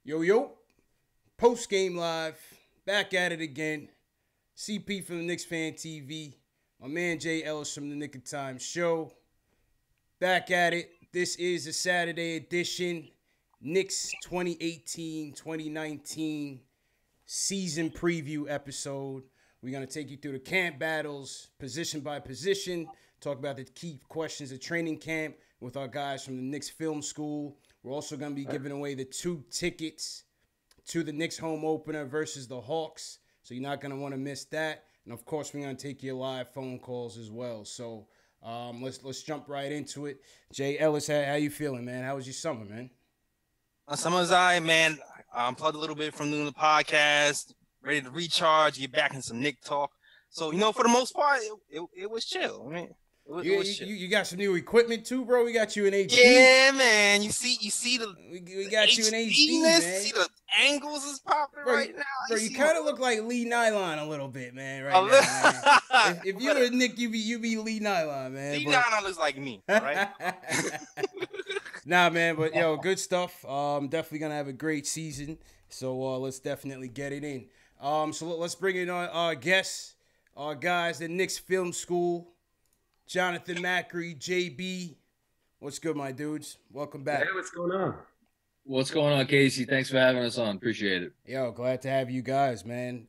Yo, post game live, back at it again. CP from the Knicks Fan TV, my man Jay Ellis from the Nick of Time Show. Back at it. This is a Saturday edition, Knicks 2018-2019 season preview episode. We're going to take you through the camp battles, position by position, talk about the key questions of training camp with our guys from the Knicks Film School. We're also going to be giving away the 2 tickets to the Knicks home opener versus the Hawks. So you're not going to want to miss that. And, of course, we're going to take your live phone calls as well. So let's jump right into it. Jay Ellis, how you feeling, man? How was your summer, man? My summer's all right, man. I unplugged a little bit from doing the podcast, ready to recharge, get back in some Knick talk. So, for the most part, it was chill. I mean, you got some new equipment too, bro. We got you in HD. Yeah, man. You see the we got you in HD, man. See the angles is popping right now. Bro, you kind of look like Lee Nylon a little bit, man. Right now, man. If you were Nick, you be Lee Nylon, man. Lee Nylon looks like me, right? Nah, man. But good stuff. Definitely gonna have a great season. So let's definitely get it in. So let's bring in our guests, our guys, the Knicks Film School. Jonathan Macri, JB, what's good, my dudes? Welcome back. Hey, what's going on? What's going on, Casey? Thanks for having us on. Appreciate it. Yo, glad to have you guys, man.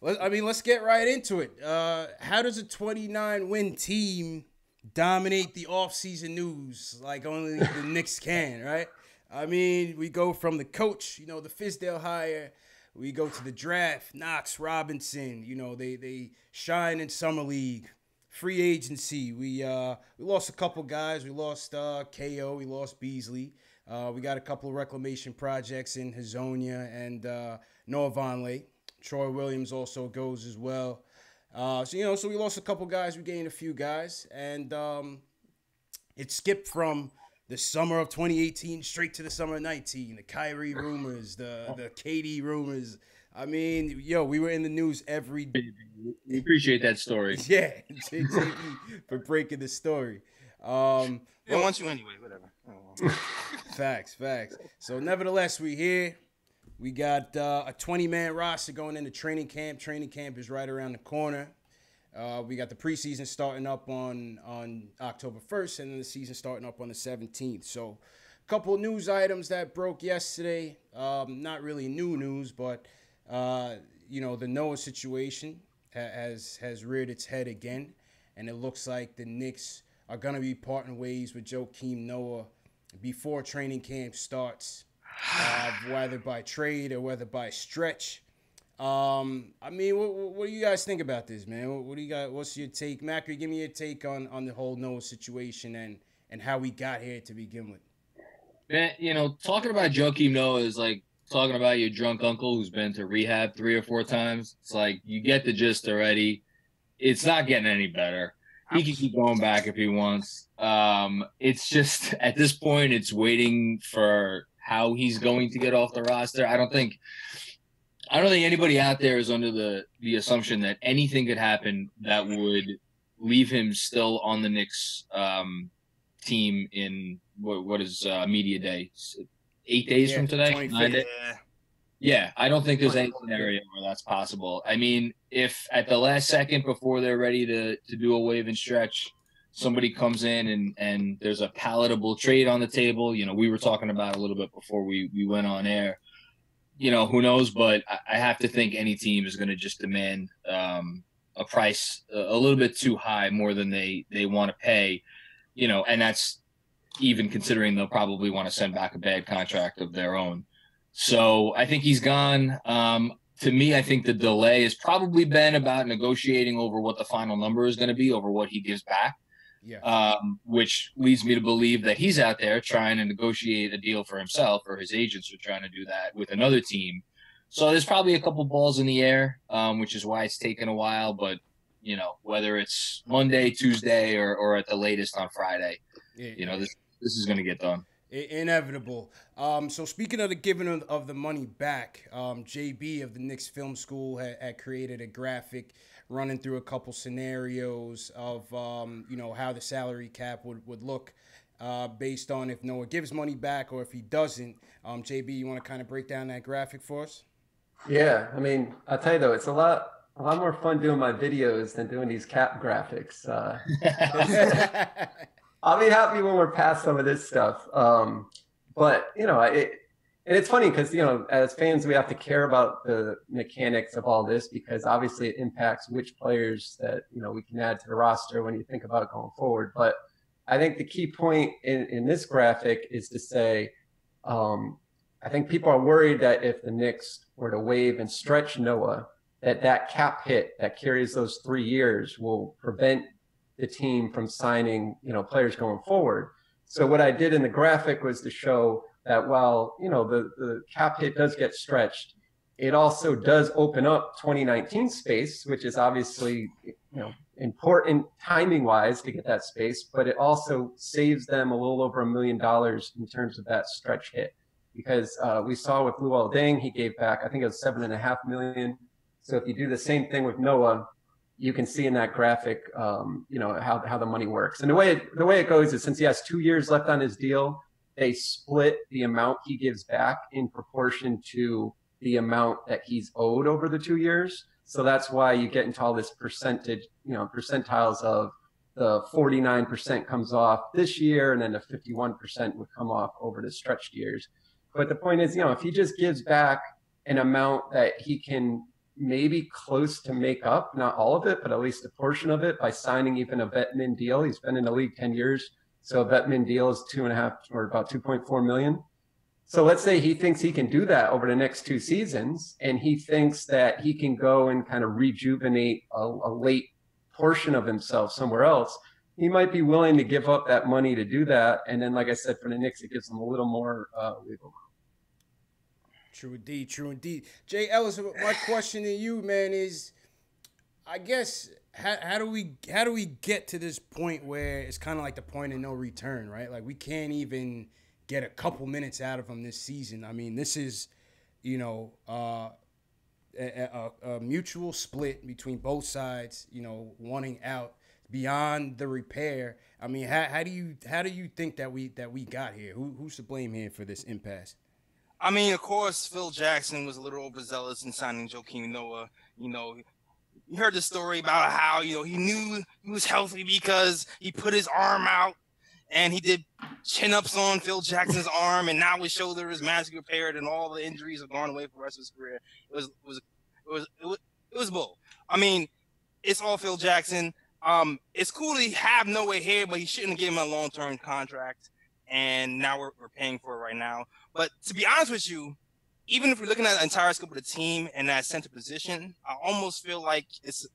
Let's get right into it. How does a 29-win team dominate the offseason news like only the Knicks can, right? I mean, we go from the coach, the Fizdale hire. We go to the draft, Knox, Robinson. They shine in summer league. Free agency, we lost a couple guys. We lost KO, we lost Beasley. We got a couple of reclamation projects in Hazonia and Noah Vonleh. Troy Williams also goes as well. So we lost a couple guys. We gained a few guys. And it skipped from the summer of 2018 straight to the summer of 19. The Kyrie rumors, the KD rumors. I mean, we were in the news every day. We appreciate that story. Yeah, JB for breaking the story. They don't want you anyway, whatever. Facts. So, nevertheless, we're here. We got a 20-man roster going into training camp. Training camp is right around the corner. We got the preseason starting up on October 1st, and then the season starting up on the 17th. So, a couple of news items that broke yesterday. Not really new news, but the Noah situation has reared its head again, and it looks like the Knicks are going to be parting ways with Joakim Noah before training camp starts, whether by trade or whether by stretch. I mean, what do you guys think about this, man? What do you got? What's your take? Macri, give me your take on the whole Noah situation and how we got here to begin with. Man, talking about Joakim Noah is like talking about your drunk uncle who's been to rehab 3 or 4 times. It's like you get the gist already. It's not getting any better. He can keep going back if he wants. It's just at this point, it's waiting for how he's going to get off the roster. I don't think anybody out there is under the assumption that anything could happen that would leave him still on the Knicks team in what is media day. 8 days from today? 9 days? Yeah, I don't think there's any scenario where that's possible. I mean, if at the last second before they're ready to do a wave and stretch, somebody comes in and there's a palatable trade on the table, we were talking about a little bit before we went on air. Who knows? But I have to think any team is going to just demand a price a little bit too high, more than they want to pay, and that's even considering they'll probably want to send back a bad contract of their own. So I think he's gone. To me, I think the delay has probably been about negotiating over what the final number is going to be, over what he gives back. Yeah. Which leads me to believe that he's out there trying to negotiate a deal for himself, or his agents are trying to do that with another team. So there's probably a couple balls in the air, which is why it's taken a while. But, whether it's Monday, Tuesday, or at the latest on Friday, this is going to get done. Inevitable. So speaking of the giving of the money back, JB of the Knicks Film School had created a graphic running through a couple scenarios of how the salary cap would look based on if Noah gives money back or if he doesn't. JB, you want to kind of break down that graphic for us? Yeah, I mean, I'll tell you though, it's a lot more fun doing my videos than doing these cap graphics. I'll be happy when we're past some of this stuff. But and it's funny because as fans we have to care about the mechanics of all this because obviously it impacts which players that we can add to the roster when you think about going forward. But I think the key point in this graphic is to say, I think people are worried that if the Knicks were to waive and stretch Noah, that cap hit that carries those 3 years will prevent the team from signing, players going forward. So what I did in the graphic was to show that while, the cap hit does get stretched, it also does open up 2019 space, which is obviously, important timing wise to get that space, but it also saves them a little over $1 million in terms of that stretch hit. Because we saw with Luol Deng, he gave back, I think it was $7.5 million. So if you do the same thing with Noah, you can see in that graphic, how the money works. And the way it goes is since he has 2 years left on his deal, they split the amount he gives back in proportion to the amount that he's owed over the 2 years. So that's why you get into all this percentage, percentiles of the 49% comes off this year, and then the 51% would come off over the stretched years. But the point is, if he just gives back an amount that he can maybe close to make up, not all of it, but at least a portion of it by signing even a vet min deal. He's been in the league 10 years. So a vet min deal is 2.5 or about 2.4 million. So let's say he thinks he can do that over the next 2 seasons, and he thinks that he can go and kind of rejuvenate a late portion of himself somewhere else. He might be willing to give up that money to do that. And then, like I said, for the Knicks, it gives them a little more wiggle room. True indeed. Jay Ellis, my question to you, man, is, I guess, how do we get to this point where it's kind of like the point of no return, right? Like we can't even get a couple minutes out of him this season. I mean, this is, a mutual split between both sides, wanting out beyond the repair. I mean, how do you think that we got here? Who's to blame here for this impasse? I mean, of course, Phil Jackson was a little overzealous in signing Joakim Noah. You heard the story about how, he knew he was healthy because he put his arm out and he did chin-ups on Phil Jackson's arm, and now his shoulder is magically repaired and all the injuries have gone away for the rest of his career. It was bull. I mean, it's all Phil Jackson. It's cool to have Noah here, but he shouldn't have given him a long-term contract. And now we're paying for it right now. But to be honest with you, even if we're looking at the entire scope of the team and that center position, I almost feel like it's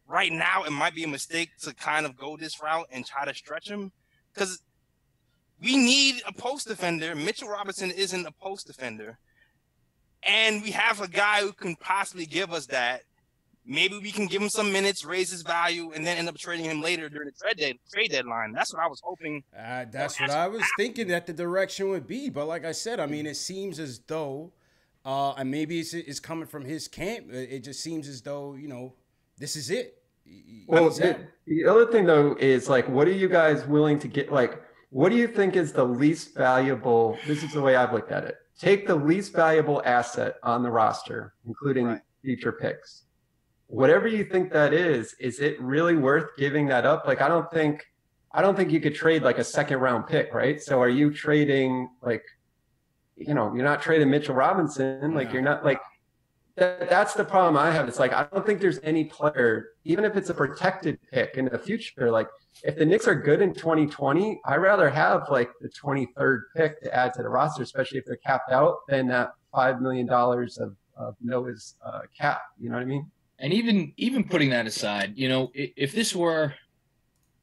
right now it might be a mistake to kind of go this route and try to stretch him because we need a post defender. Mitchell Robinson isn't a post defender. And we have a guy who can possibly give us that. Maybe we can give him some minutes, raise his value, and then end up trading him later during the trade deadline. That's what I was hoping. That's what I was thinking that the direction would be. But like I said, I mean, it seems as though, and maybe it's coming from his camp, it just seems as though, this is it. Well, the other thing, though, is, like, what are you guys willing to get? Like, what do you think is the least valuable? This is the way I've looked at it. Take the least valuable asset on the roster, including future picks. Whatever you think that is it really worth giving that up? Like, I don't think you could trade like a second round pick, right? So are you trading you're not trading Mitchell Robinson. Like, you're not like that's the problem I have. It's like, I don't think there's any player, even if it's a protected pick in the future. Like, if the Knicks are good in 2020, I'd rather have like the 23rd pick to add to the roster, especially if they're capped out, than that $5 million of Noah's cap. You know what I mean? And even putting that aside, if this were,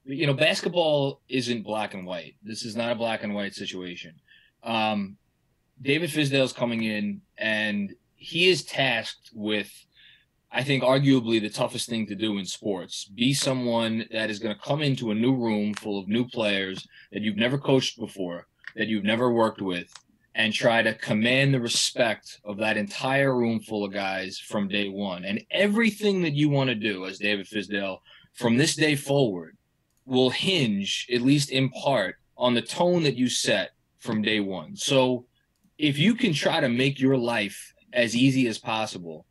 basketball isn't black and white. This is not a black and white situation. David Fizdale's coming in, and he is tasked with, I think, arguably the toughest thing to do in sports. Be someone that is going to come into a new room full of new players that you've never coached before, that you've never worked with, and try to command the respect of that entire room full of guys from day one. And everything that you want to do as David Fizdale from this day forward will hinge, at least in part, on the tone that you set from day one. So if you can try to make your life as easy as possible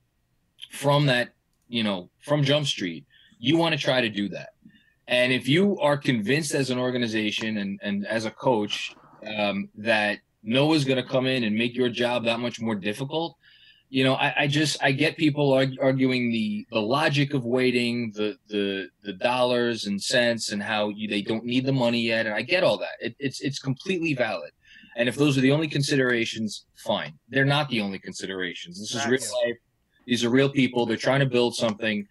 from that, from Jump Street, you want to try to do that. And if you are convinced as an organization and as a coach that Noah's going to come in and make your job that much more difficult, I get people arguing the logic of waiting, the dollars and cents, and how they don't need the money yet, and I get all that. It's completely valid. And if those are the only considerations, fine. They're not the only considerations. This is real life. These are real people. They're trying to build something.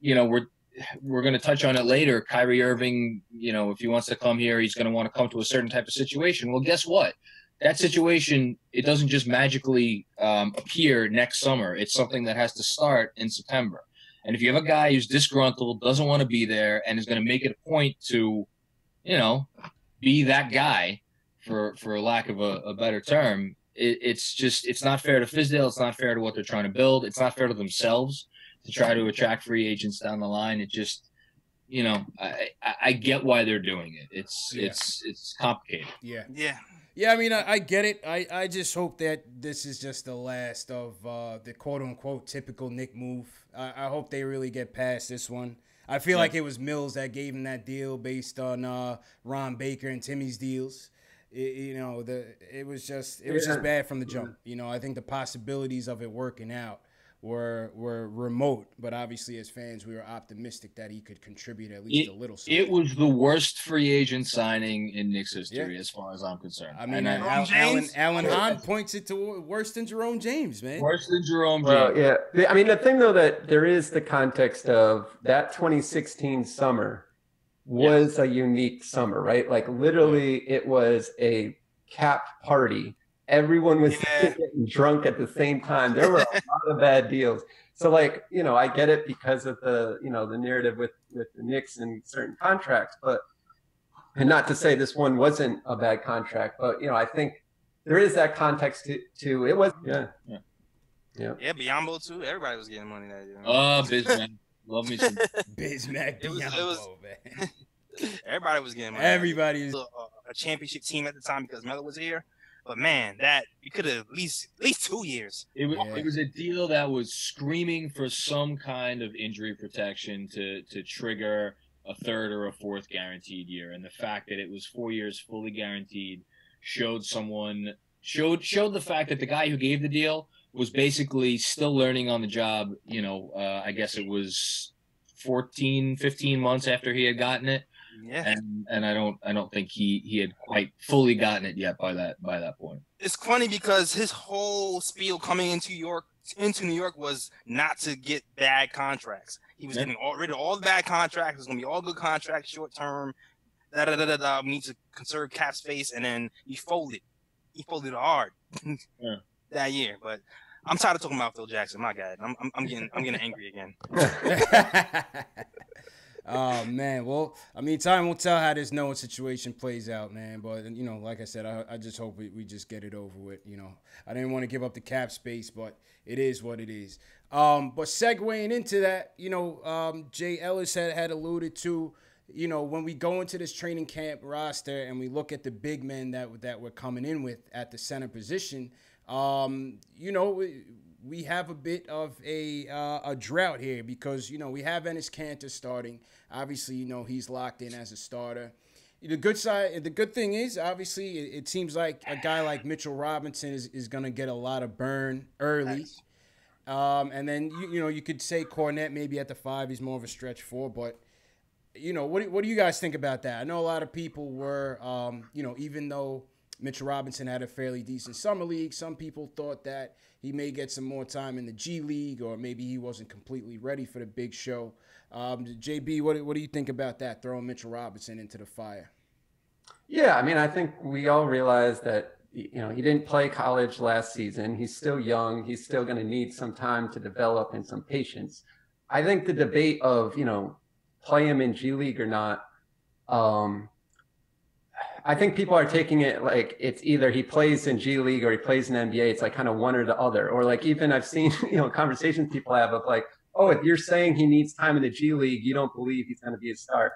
We're going to touch on it later. Kyrie Irving, if he wants to come here, he's going to want to come to a certain type of situation. Well, guess what? That situation, it doesn't just magically appear next summer. It's something that has to start in September. And if you have a guy who's disgruntled, doesn't want to be there, and is going to make it a point to, be that guy, for lack of a better term, it's not fair to Fizdale. It's not fair to what they're trying to build. It's not fair to themselves to try to attract free agents down the line. It just, I get why they're doing it. It's complicated. Yeah, I mean, I get it. I just hope that this is just the last of the quote-unquote typical Knick move. I hope they really get past this one. I feel like it was Mills that gave him that deal based on Ron Baker and Timmy's deals. It was just bad from the jump. I think the possibilities of it working out were remote, but obviously as fans we were optimistic that he could contribute at least a little something. It was the worst free agent signing in Knicks history as far as I'm concerned. I mean, Alan Hahn points it to worse than Jerome James, man. Worse than Jerome James. Well, yeah. I mean, the thing though, that there is the context of that 2016 summer was a unique summer, right? Like literally it was a cap party. Everyone was getting drunk at the same time. There were a lot of bad deals. So I get it because of the narrative with the Knicks and certain contracts, and not to say this one wasn't a bad contract, but I think there is that context to it was. Yeah. Biyombo too. Everybody was getting money that year. Oh, Bismack. Love me some Bismack. It was man. Everybody was getting money. Everybody was a championship team at the time because Melo was here. But man, that you could have at least 2 years. It was a deal that was screaming for some kind of injury protection to trigger a third or a fourth guaranteed year, and the fact that it was 4 years fully guaranteed showed the fact that the guy who gave the deal was basically still learning on the job. I guess it was 14, 15 months after he had gotten it. Yeah, and I don't think he had quite fully gotten it yet by that point. It's funny because his whole spiel coming into New York was not to get bad contracts. He was getting rid of all the bad contracts. It was going to be all good contracts, short term. We need to conserve cap space, and then he folded. He folded hard that year. But I'm tired of talking about Phil Jackson. My God, I'm getting angry again. Oh man, well, I mean, time will tell how this Noah situation plays out, man. But like I said, I just hope we just get it over with. I didn't want to give up the cap space, but it is what it is. But segueing into that, Jay Ellis had alluded to, when we go into this training camp roster and we look at the big men that we're coming in with at the center position, we have a bit of a drought here because, we have Enes Kanter starting. Obviously, he's locked in as a starter. The good thing is, obviously, it seems like a guy like Mitchell Robinson is going to get a lot of burn early. Nice. And then, you could say Cornette maybe at the 5, he's more of a stretch 4, but, what do you guys think about that? I know a lot of people were, even though Mitchell Robinson had a fairly decent summer league, some people thought that he may get some more time in the G League, or maybe he wasn't completely ready for the big show. JB, what do you think about that, throwing Mitchell Robinson into the fire? Yeah, I mean, I think we all realize that, he didn't play college last season. He's still young. He's still going to need some time to develop and some patience. I think the debate of, play him in G League or not, I think people are taking it like it's either he plays in G League or he plays in NBA. It's like kind of one or the other. Or like even I've seen, conversations people have of like, oh, if you're saying he needs time in the G League, you don't believe he's going to be a star.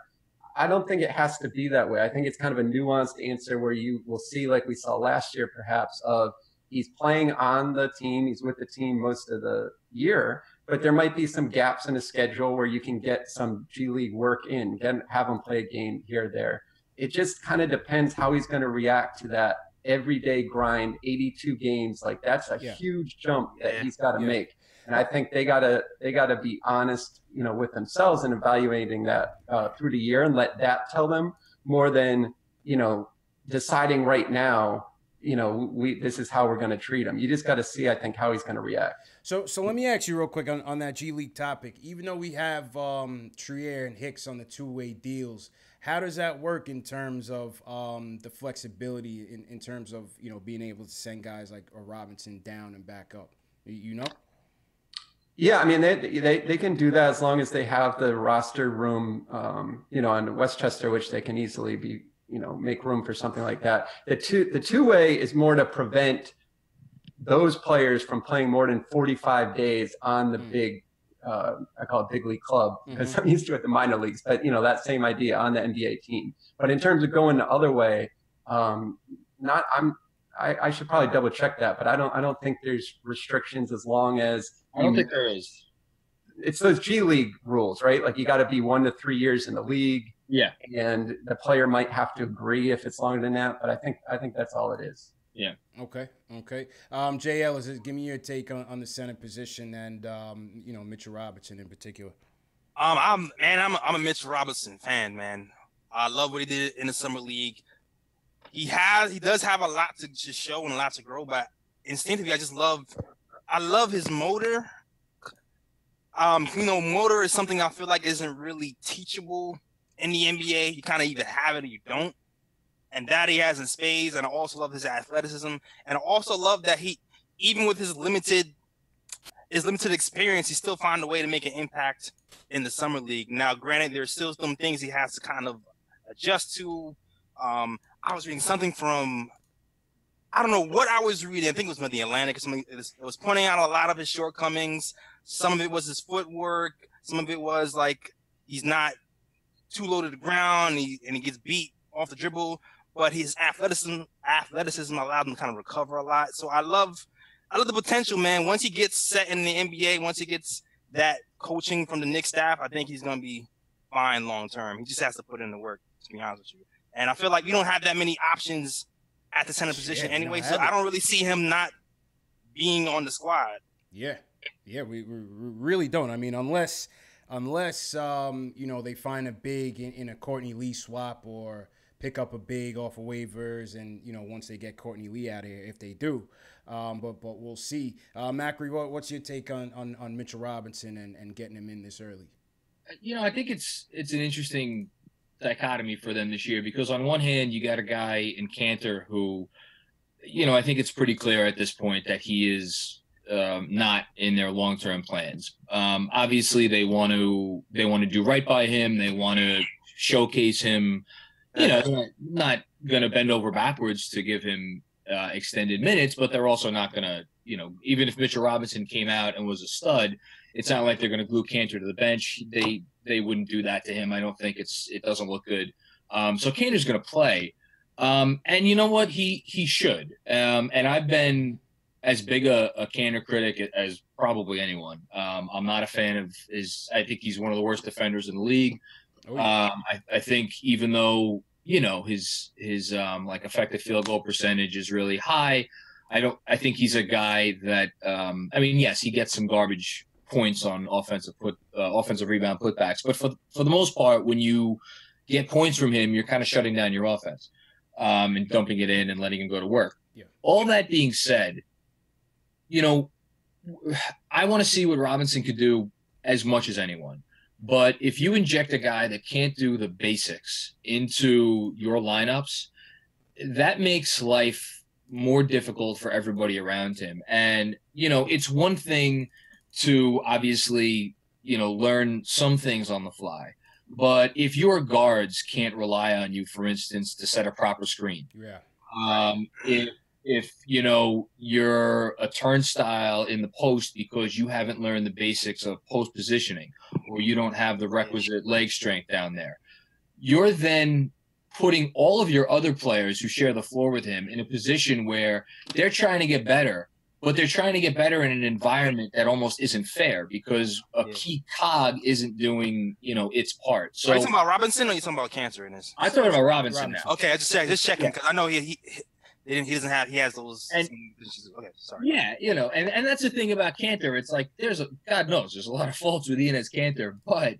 I don't think it has to be that way. I think it's kind of a nuanced answer where you will see, like we saw last year, perhaps, of he's playing on the team, he's with the team most of the year, but there might be some gaps in the schedule where you can get some G League work in, have him play a game here or there. It just kind of depends how he's going to react to that everyday grind, 82 games. Like that's a huge jump that he's got to make. And I think they gotta be honest, with themselves and evaluating that through the year and let that tell them more than, deciding right now, this is how we're going to treat him. You just got to see, I think, how he's going to react. So let me ask you real quick on that G League topic. Even though we have Trier and Hicks on the two-way deals, how does that work in terms of the flexibility in terms of, being able to send guys like a Robinson down and back up? Yeah, I mean, they can do that as long as they have the roster room, on Westchester, which they can easily be, make room for something like that. The two-way is more to prevent those players from playing more than 45 days on the big, I call it big league club because I'm used to it, the minor leagues, but that same idea on the NBA team. But in terms of going the other way, I should probably double check that, but I don't think there's restrictions as long as I don't think there is. It's those G League rules, right? Like you got to be 1 to 3 years in the league. Yeah. And the player might have to agree if it's longer than that, but I think that's all it is. Yeah. Okay. JL, give me your take on the center position and Mitchell Robinson in particular. I'm a Mitchell Robinson fan, man. I love what he did in the summer league. He does have a lot to show and a lot to grow, but instinctively, I love his motor. Motor is something I feel like isn't really teachable in the NBA. You kind of either have it or you don't. And that he has in spades. And I also love his athleticism. And I also love that he, even with his limited experience, he still found a way to make an impact in the summer league. Now, granted, there's still some things he has to kind of adjust to. I was reading something from, I don't know what I was reading. I think it was from the Atlantic or something. It was pointing out a lot of his shortcomings. Some of it was his footwork. Some of it was like he's not too low to the ground and he gets beat off the dribble. But his athleticism allowed him to kind of recover a lot. So I love the potential, man. Once he gets set in the NBA, once he gets that coaching from the Knicks staff, I think he's going to be fine long term. He just has to put in the work, to be honest with you. And I feel like we don't have that many options at the center position anyway, so I don't really see him not being on the squad. Yeah, we really don't. I mean, unless they find a big in a Courtney Lee swap or pick up a big off of waivers, and once they get Courtney Lee out of here, if they do, but we'll see. Macri, what's your take on Mitchell Robinson and getting him in this early? I think it's an interesting dichotomy for them this year because on one hand you got a guy in Cantor who, I think it's pretty clear at this point that he is not in their long-term plans. Obviously they want to do right by him. They want to showcase him. They're not going to bend over backwards to give him extended minutes, but they're also not going to, even if Mitchell Robinson came out and was a stud, it's not like they're going to glue Cantor to the bench. They wouldn't do that to him. I don't think it doesn't look good. So Cantor's going to play. And you know what? He should. And I've been as big a Cantor critic as probably anyone. I'm not a fan of I think he's one of the worst defenders in the league. Oh, yeah. I think even though, his like effective field goal percentage is really high, I think he's a guy that, yes, he gets some garbage points on offensive rebound putbacks, but for the most part, when you get points from him, you're kind of shutting down your offense and dumping it in and letting him go to work. Yeah. All that being said, I want to see what Robinson could do as much as anyone. But if you inject a guy that can't do the basics into your lineups, that makes life more difficult for everybody around him. And, it's one thing to obviously, learn some things on the fly. But if your guards can't rely on you, for instance, to set a proper screen, if you're a turnstile in the post because you haven't learned the basics of post positioning or you don't have the requisite leg strength down there, you're then putting all of your other players who share the floor with him in a position where they're trying to get better, but they're trying to get better in an environment that almost isn't fair because a key cog isn't doing, its part. So are you talking about Robinson or are you talking about Cantor in this? I'm talking about Robinson now. Okay, I just checking because I know he has those. Okay, sorry. Yeah, and that's the thing about Cantor. It's like God knows there's a lot of faults with Enes Cantor, but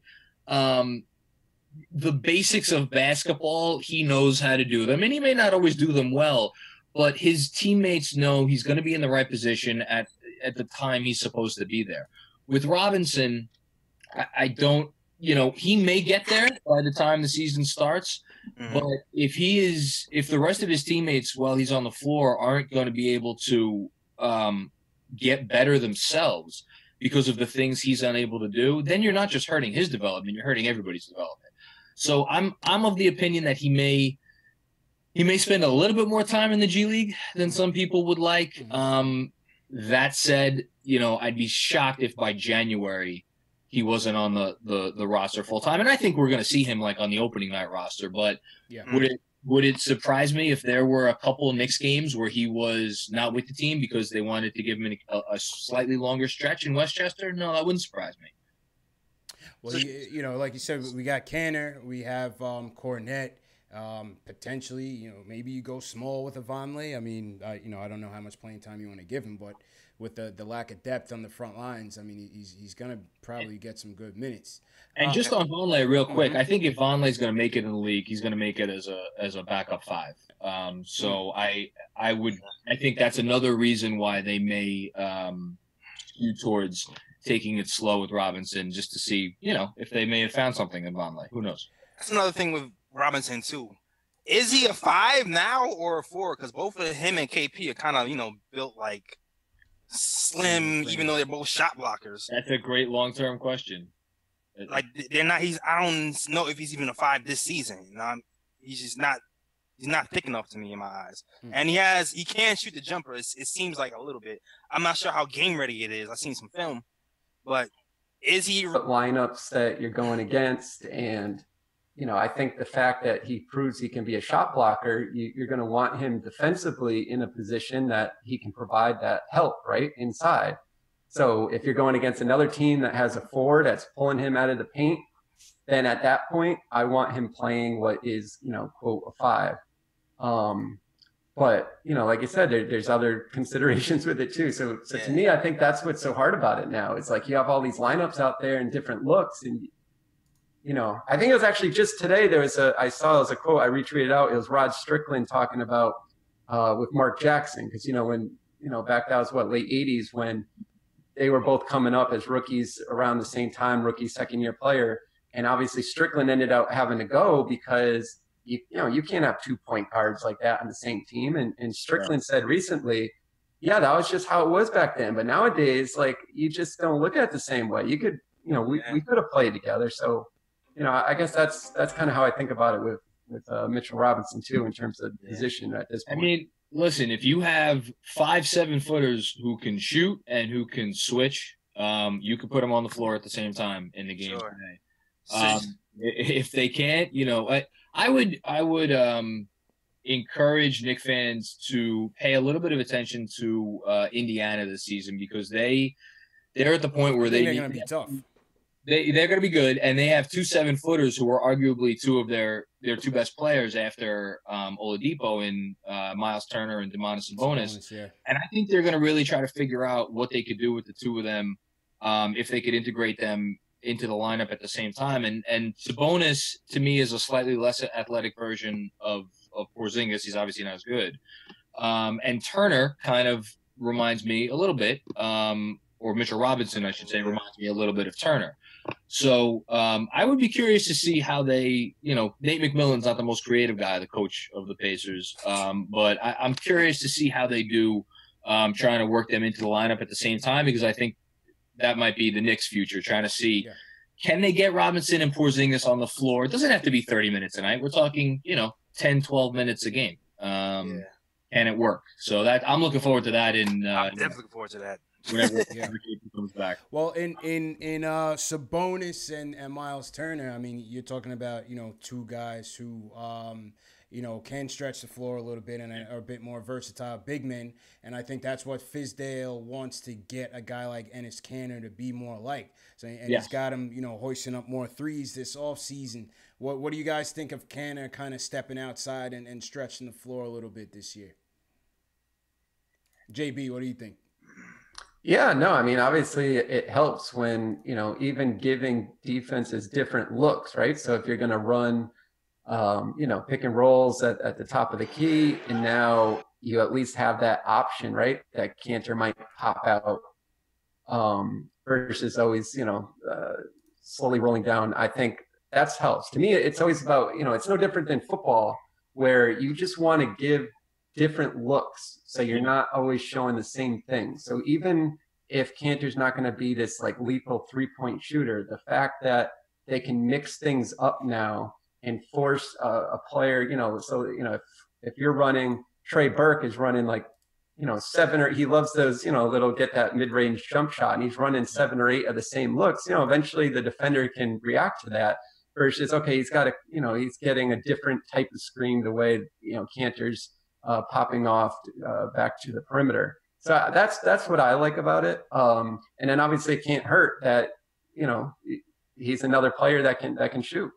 the basics of basketball, he knows how to do them, and he may not always do them well, but his teammates know he's going to be in the right position at the time he's supposed to be there. With Robinson, I don't, he may get there by the time the season starts, but if the rest of his teammates while he's on the floor aren't going to be able to get better themselves because of the things he's unable to do, then you're not just hurting his development, you're hurting everybody's development. So I'm of the opinion that he may spend a little bit more time in the G League than some people would like. That said, I'd be shocked if by January he wasn't on the roster full time. And I think we're going to see him like on the opening night roster. But would it surprise me if there were a couple of Knicks games where he was not with the team because they wanted to give him a slightly longer stretch in Westchester? No, that wouldn't surprise me. Well, like you said, we got Cantor, we have Cornette. Potentially, maybe you go small with a Vonleh. I mean, I don't know how much playing time you want to give him, but with the lack of depth on the front lines, I mean, he's going to probably get some good minutes. And just on Vonleh real quick, I think if Vonleh's going to make it in the league, he's going to make it as a backup 5. So I think that's another reason why they may skew towards taking it slow with Robinson just to see, if they may have found something in Vonleh. Who knows? That's another thing with Robinson too. Is he a 5 now or a 4? Because both of him and KP are kind of, built like slim, even though they're both shot blockers. That's a great long-term question. Like they're not. I don't know if he's even a 5 this season. He's just not. He's not thick enough to me in my eyes. And he can shoot the jumper. It seems like a little bit. I'm not sure how game ready it is. I've seen some film, but is he lineups that you're going against? And I think the fact that he proves he can be a shot blocker, you're going to want him defensively in a position that he can provide that help right inside. So if you're going against another team that has a 4 that's pulling him out of the paint, then at that point, I want him playing what is, quote, a 5. But, like you said, there's other considerations with it too. So to me, I think that's what's so hard about it now. It's like you have all these lineups out there and different looks. And, I think it was actually just today, I saw as a quote, I retweeted out, it was Rod Strickland talking about with Mark Jackson. Because, when, back that was late 80s when they were both coming up as rookies around the same time, rookie, second-year player. And obviously Strickland ended up having to go because, you can't have 2 point guards like that on the same team. And Strickland said recently, yeah, that was just how it was back then. But nowadays, you just don't look at it the same way. You could, we could have played together. So, I guess that's kind of how I think about it with Mitchell Robinson too, in terms of position at this point. I mean, listen, if you have 5 7-footers who can shoot and who can switch, you could put them on the floor at the same time in the game today. If they can't, I would encourage Knicks fans to pay a little bit of attention to Indiana this season because they're at the point where they're going to be tough. They're going to be good, and they have 2 7-footers who are arguably 2 of their 2 best players after Oladipo and Miles Turner and Domantas Sabonis. And I think they're going to really try to figure out what they could do with the 2 of them if they could integrate them into the lineup at the same time. And Sabonis, to me, is a slightly less athletic version of Porzingis. He's obviously not as good. And Turner kind of reminds me a little bit, or Mitchell Robinson, I should say, reminds me a little bit of Turner. So I would be curious to see how they, Nate McMillan's not the most creative guy, the coach of the Pacers, but I'm curious to see how they do trying to work them into the lineup at the same time, because I think that might be the Knicks' future, trying to see, can they get Robinson and Porzingis on the floor? It doesn't have to be 30 minutes a night. We're talking, 10, 12 minutes a game. Can it work? So that I'm looking forward to that. I'm definitely looking forward to that. whenever Yeah. KP comes back. Well, in Sabonis and Miles Turner, I mean, you're talking about, two guys who can stretch the floor a little bit and are a bit more versatile big men, and I think that's what Fizdale wants to get a guy like Enes Kanter to be more like. So, and Yes. he's got him, hoisting up more threes this offseason. What do you guys think of Kanter kind of stepping outside and stretching the floor a little bit this year? JB, what do you think? Yeah, no, I mean, obviously it helps when, even giving defenses different looks, right? So if you're going to run, pick and rolls at the top of the key, and now you at least have that option, right? That Cantor might pop out versus always, slowly rolling down. I think that's helps. To me, it's always about, it's no different than football where you just want to give different looks. So you're not always showing the same thing. So even if Cantor's not going to be this like lethal 3-point shooter, the fact that they can mix things up now and force a player, if you're running, Trey Burke is running like, 7 or he loves those, little get that mid-range jump shot, and he's running 7 or 8 of the same looks. Eventually the defender can react to that versus, okay, he's got he's getting a different type of screen the way, Cantor's popping off back to the perimeter. So that's what I like about it. And then obviously it can't hurt that, he's another player that can shoot.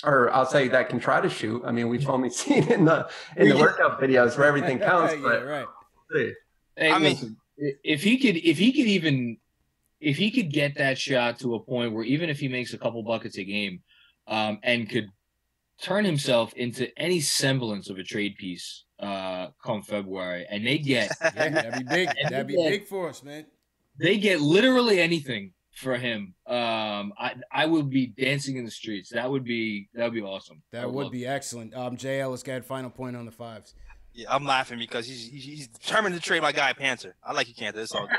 Or I'll say that can try to shoot. I mean, we've only seen in the workout videos where everything counts. Yeah, but right. Hey, I mean- listen, if he could get that shot to a point where even if he makes a couple buckets a game, and could turn himself into any semblance of a trade piece come February, and they get Yeah, that'd be big. That'd be big for us, man. they get literally anything for him. I would be dancing in the streets. That would be awesome. That would be excellent. JL, let's get a final point on the fives. Yeah, I'm laughing because he's determined to trade my guy Panther. I like you, Cantor. It's all good.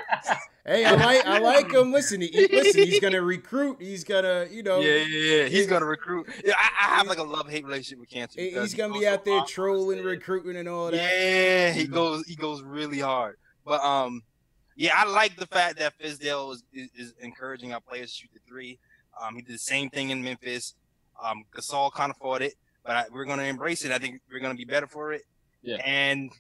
Hey, I like him. Listen, he's gonna recruit. He's gonna, Yeah. He's gonna recruit. Yeah, I have like a love-hate relationship with Cantor. he's gonna be out there trolling, recruiting, and all that. Yeah, he goes really hard. But yeah, I like the fact that Fizdale is encouraging our players to shoot the three. He did the same thing in Memphis. Gasol kind of fought it, but we're gonna embrace it. I think we're gonna be better for it. Yeah. And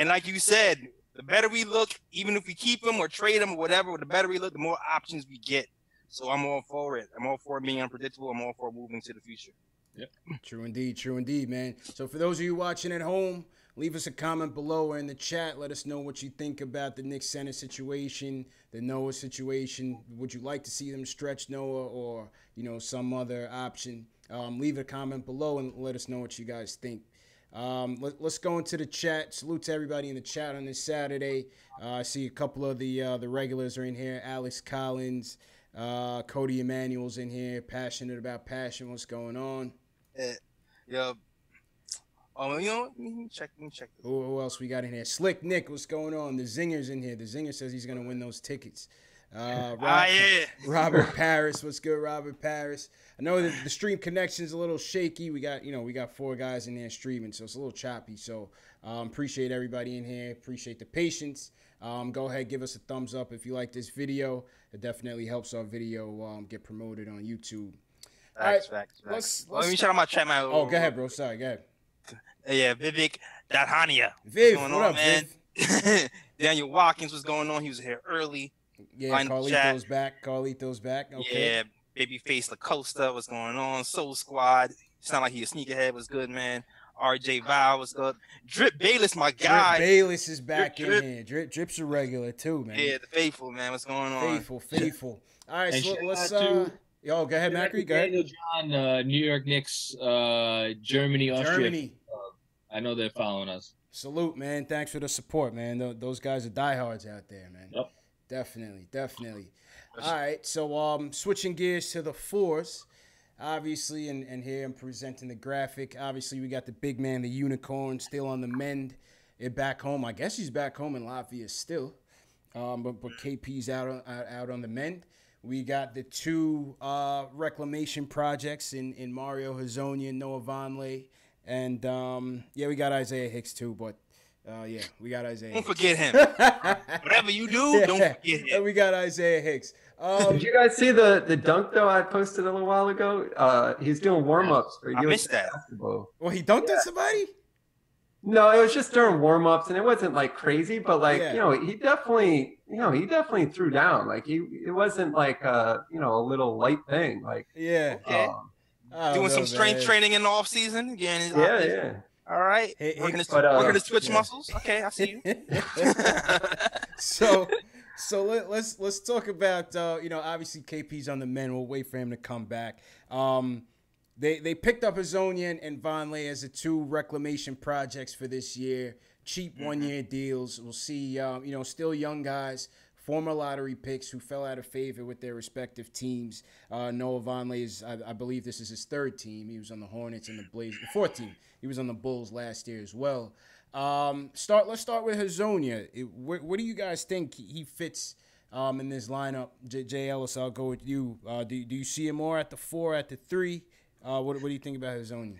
like you said, the better we look, even if we keep him or trade him or whatever, the better we look, the more options we get. So I'm all for it. I'm all for it being unpredictable. I'm all for moving to the future. Yep. True indeed, man. So for those of you watching at home, leave us a comment below or in the chat. Let us know what you think about the Knicks center situation, the Noah situation. Would you like to see them stretch Noah or, some other option? Leave a comment below and let us know what you guys think. Let's go into the chat. Salute to everybody in the chat on this Saturday. I see a couple of the regulars are in here. Alex Collins, Cody Emanuel's in here. Passionate about passion. What's going on? Yeah. Oh, let me check. Who else we got in here? Slick Nick, what's going on? The Zinger's in here. The Zinger says he's gonna win those tickets. Yeah. Robert Paris, what's good, Robert Paris? I know that the stream connection's a little shaky. We got 4 guys in there streaming, so it's a little choppy. So appreciate everybody in here. Appreciate the patience. Go ahead, give us a thumbs up if you like this video. It definitely helps our video get promoted on YouTube. Facts. Let me shout out my chat, man. Oh, go ahead, bro. Sorry, go ahead. Yeah, Vivek Dathania. Viv, What's what going on, up, man? Viv? Daniel Watkins was going on. He was here early. Yeah, Find the Carlito's back. Carlito's back. Okay. Yeah, Babyface Lacosta was going on. Soul Squad. Sound like he a sneakerhead. Was good, man. RJ Val was good. Drip Bayless, my guy. Drip Bayless is back Drip. in here. Drip's a regular too, man. Yeah, the faithful, man. What's going on? Faithful. All right, And so shout let's out to- go ahead, Macri. Go ahead. Daniel John, New York Knicks, Germany, Austria. Germany. I know they're following us. Salute, man. Thanks for the support, man. Those guys are diehards out there, man. Yep. Definitely. All right, so switching gears to the fours, obviously, and here I'm presenting the graphic. Obviously, we got the big man, the unicorn, still on the mend. Back home. I guess he's back home in Latvia still, but KP's out on the mend. We got the 2 reclamation projects in Mario Hazonia, Noah Vonleh, and we got Isaiah Hicks too, but Yeah, we got Isaiah. Don't Hicks. forget him. Whatever you do, don't forget him. And we got Isaiah Hicks. Did you guys see the dunk though I posted a little while ago? He's doing warm-ups for I missed that. basketball. Well, he dunked on somebody? No, it was just during warm-ups, and it wasn't like crazy, but like Yeah. he definitely threw down. Like it wasn't like a little light thing. Like Yeah. Okay. I don't Doing know, some strength man. training in the off season again. yeah. All right. Hey, Working his but, twitch yeah. muscles. Okay, I see you. So let's talk about obviously KP's on the men. We'll wait for him to come back. They picked up Hazonia and Vonleh as the two reclamation projects for this year. Cheap 1-year deals. We'll see still young guys, former lottery picks who fell out of favor with their respective teams. Noah Vonleh is, I believe this is his third team. He was on the Hornets and the Blazers. Fourth team. He was on the Bulls last year as well. Let's start with Hazonia. What do you guys think he fits in this lineup? Jay Ellis, I'll go with you. Do you see him more at the 4, at the 3? What do you think about Hazonia?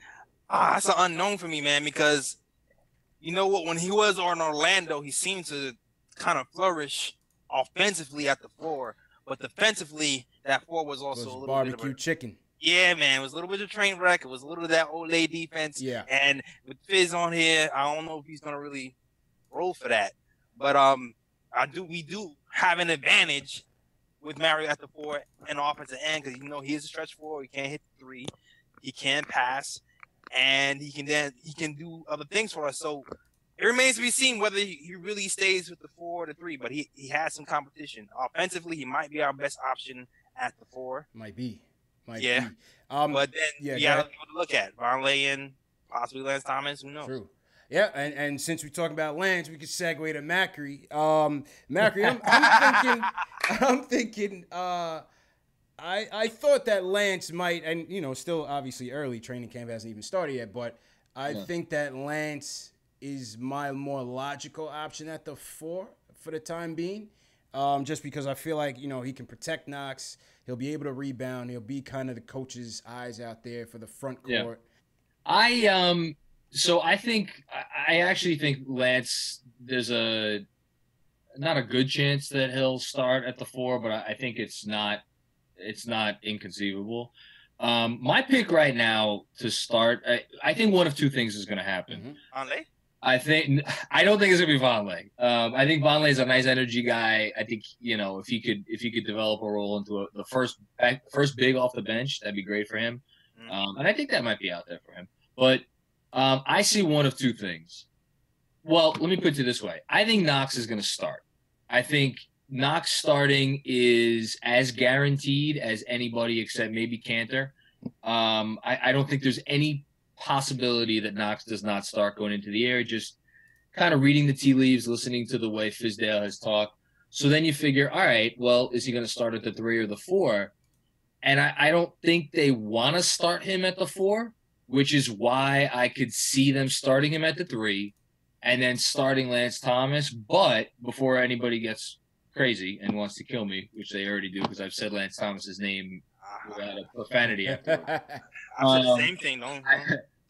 That's an unknown for me, man, because you know what? When he was on Orlando, he seemed to kind of flourish offensively at the 4, but defensively, that 4 was also a little barbecue bit of chicken. Yeah, man, it was a little bit of train wreck. It was a little of that old lady defense. Yeah. And with Fizz on here, I don't know if he's gonna really roll for that. But we do have an advantage with Mario at the 4 and offensive end because he is a stretch 4. He can't hit the 3, he can pass, and he can do other things for us. So it remains to be seen whether he really stays with the 4 or the 3. But he has some competition offensively. He might be our best option at the 4. Might be. But then yeah, you got to look at Vonleh and possibly Lance Thomas. Who knows? True. Yeah, and since we're talking about Lance, we could segue to Macri. Macri, I'm thinking. I thought that Lance might, and still obviously early, training camp hasn't even started yet, but I think that Lance is my more logical option at the 4 for the time being. Just because I feel like he can protect Knox. He'll be able to rebound. He'll be kind of the coach's eyes out there for the front court. Yeah. I actually think Lance, there's not a good chance that he'll start at the 4, but I think it's not inconceivable. My pick right now to start, I think one of two things is going to happen. Vonleh? I don't think it's gonna be Vonleh. I think Vonleh is a nice energy guy. I think if he could develop a role into the first big off the bench, that'd be great for him. And I think that might be out there for him. But I see one of two things. Well, let me put it this way: I think Knox is gonna start. I think Knox starting is as guaranteed as anybody except maybe Cantor. I don't think there's any possibility that Knox does not start going into the year. Just kind of reading the tea leaves, listening to the way Fizdale has talked. So then you figure, all right, well, is he going to start at the 3 or the 4? And I don't think they want to start him at the 4, which is why I could see them starting him at the 3 and then starting Lance Thomas. But before anybody gets crazy and wants to kill me, which they already do because I've said Lance Thomas's name without a profanity after. I said the same thing. Don't.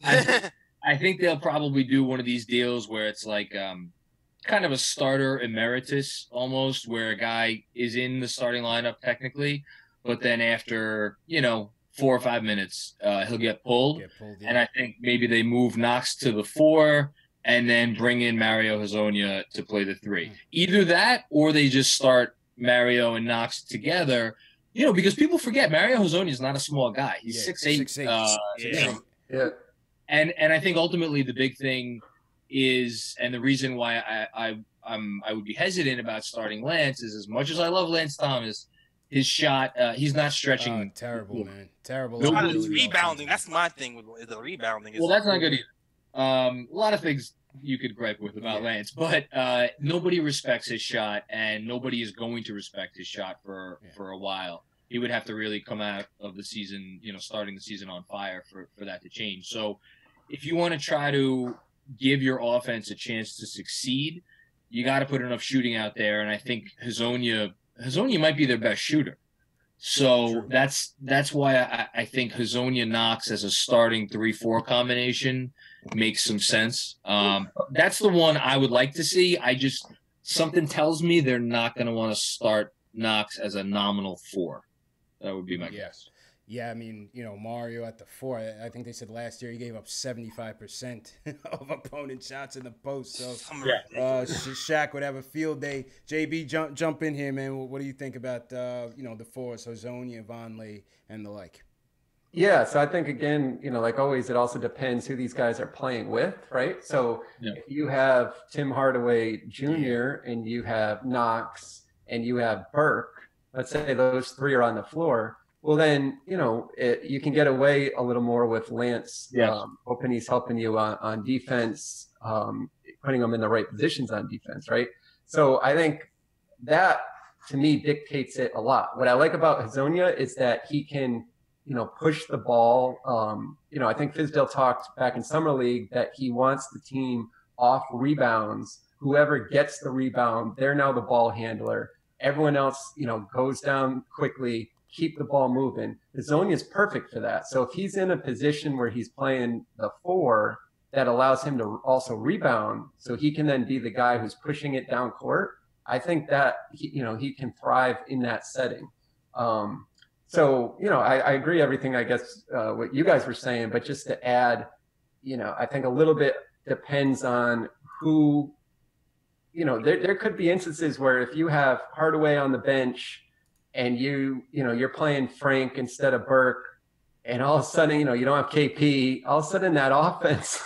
I think they'll probably do one of these deals where it's like kind of a starter emeritus almost, where a guy is in the starting lineup technically, but then after 4 or 5 minutes, he'll get pulled. And I think maybe they move Knox to the 4 and then bring in Mario Hazonia to play the 3. Either that or they just start Mario and Knox together. Because people forget Mario Hazonia is not a small guy. He's 6'8". Yeah. And I think ultimately the big thing is, and the reason why I would be hesitant about starting Lance is, as much as I love Lance Thomas, his shot, he's not stretching. Terrible, man. Terrible. It's rebounding. That's my thing with the rebounding. Well, that's not good either. A lot of things you could gripe with about Lance, but nobody respects his shot, and nobody is going to respect his shot for a while. He would have to really come out of the season, starting the season on fire for that to change. So if you want to try to give your offense a chance to succeed, you got to put enough shooting out there. And I think Hazonia might be their best shooter. So that's why I think Hezonja Knox as a starting 3-4 combination makes some sense. That's the one I would like to see. Something tells me they're not going to want to start Knox as a nominal 4. That would be my guess. Yeah, I mean, Mario at the 4, I think they said last year he gave up 75% of opponent shots in the post. So Shaq would have a field day. JB, jump in here, man. What do you think about, the 4s, Hezonja, Vonleh, and the like? Yeah, so I think, again, like always, it also depends who these guys are playing with, right? So if you have Tim Hardaway Jr. and you have Knox and you have Burke, let's say those 3 are on the floor, well, then, you can get away a little more with Lance, hoping he's helping you on defense, putting them in the right positions on defense, right? So I think that, to me, dictates it a lot. What I like about Hezonja is that he can push the ball. I think Fizdale talked back in Summer League that he wants the team off rebounds. Whoever gets the rebound, they're now the ball handler. Everyone else, goes down quickly, keep the ball moving. Hezonja is perfect for that. So if he's in a position where he's playing the 4, that allows him to also rebound, so he can then be the guy who's pushing it down court, I think that, he can thrive in that setting. So, I agree everything, I guess, what you guys were saying, but just to add, I think a little bit depends on who, there could be instances where if you have Hardaway on the bench and you're playing Frank instead of Burke, and all of a sudden, you don't have KP, all of a sudden that offense,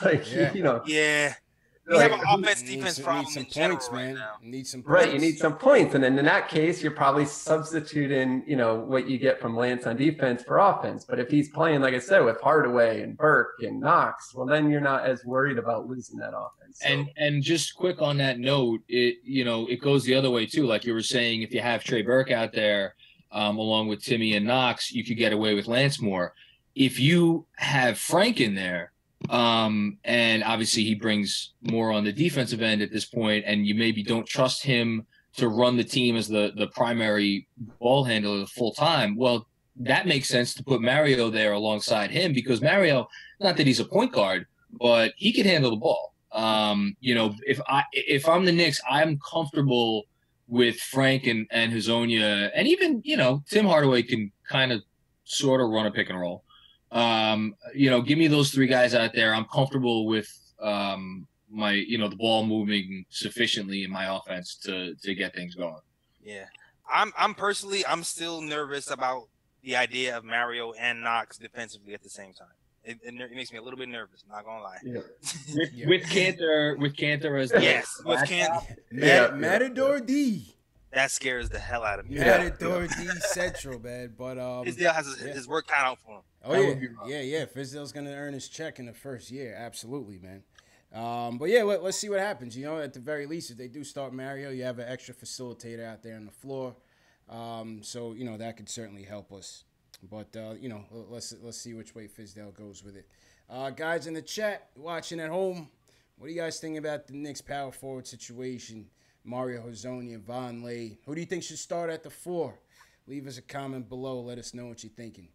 You have an offense-defense problem in general points, right man. now. You need some points. Right, you need some points. And then in that case, you're probably substituting, what you get from Lance on defense for offense. But if he's playing, like I said, with Hardaway and Burke and Knox, well, then you're not as worried about losing that offense. So. And just quick on that note, it goes the other way, too. Like you were saying, if you have Trey Burke out there along with Timmy and Knox, you could get away with Lance more. If you have Frank in there, and obviously he brings more on the defensive end at this point, and you maybe don't trust him to run the team as the primary ball handler full time. Well, that makes sense to put Mario there alongside him, because Mario, not that he's a point guard, but he can handle the ball. If I'm the Knicks, I'm comfortable with Frank and Hezonja, and even, Tim Hardaway can kind of sort of run a pick and roll. Give me those 3 guys out there. I'm comfortable with the ball moving sufficiently in my offense to get things going. Yeah. I'm still nervous about the idea of Mario and Knox defensively at the same time. It makes me a little bit nervous, I'm not gonna lie. Yeah. With Cantor as with Cantor. Matador D. That scares the hell out of me. Matador D Central, man. But Fizdale has his work cut out for him. Oh yeah. Fizdale's gonna earn his check in the first year, absolutely, man. But yeah, let's see what happens. At the very least, if they do start Mario, you have an extra facilitator out there on the floor. So that could certainly help us. But let's see which way Fizdale goes with it. Guys in the chat watching at home, what do you guys think about the Knicks power forward situation? Mario Hezonja, Vonleh. Who do you think should start at the 4? Leave us a comment below. Let us know what you're thinking.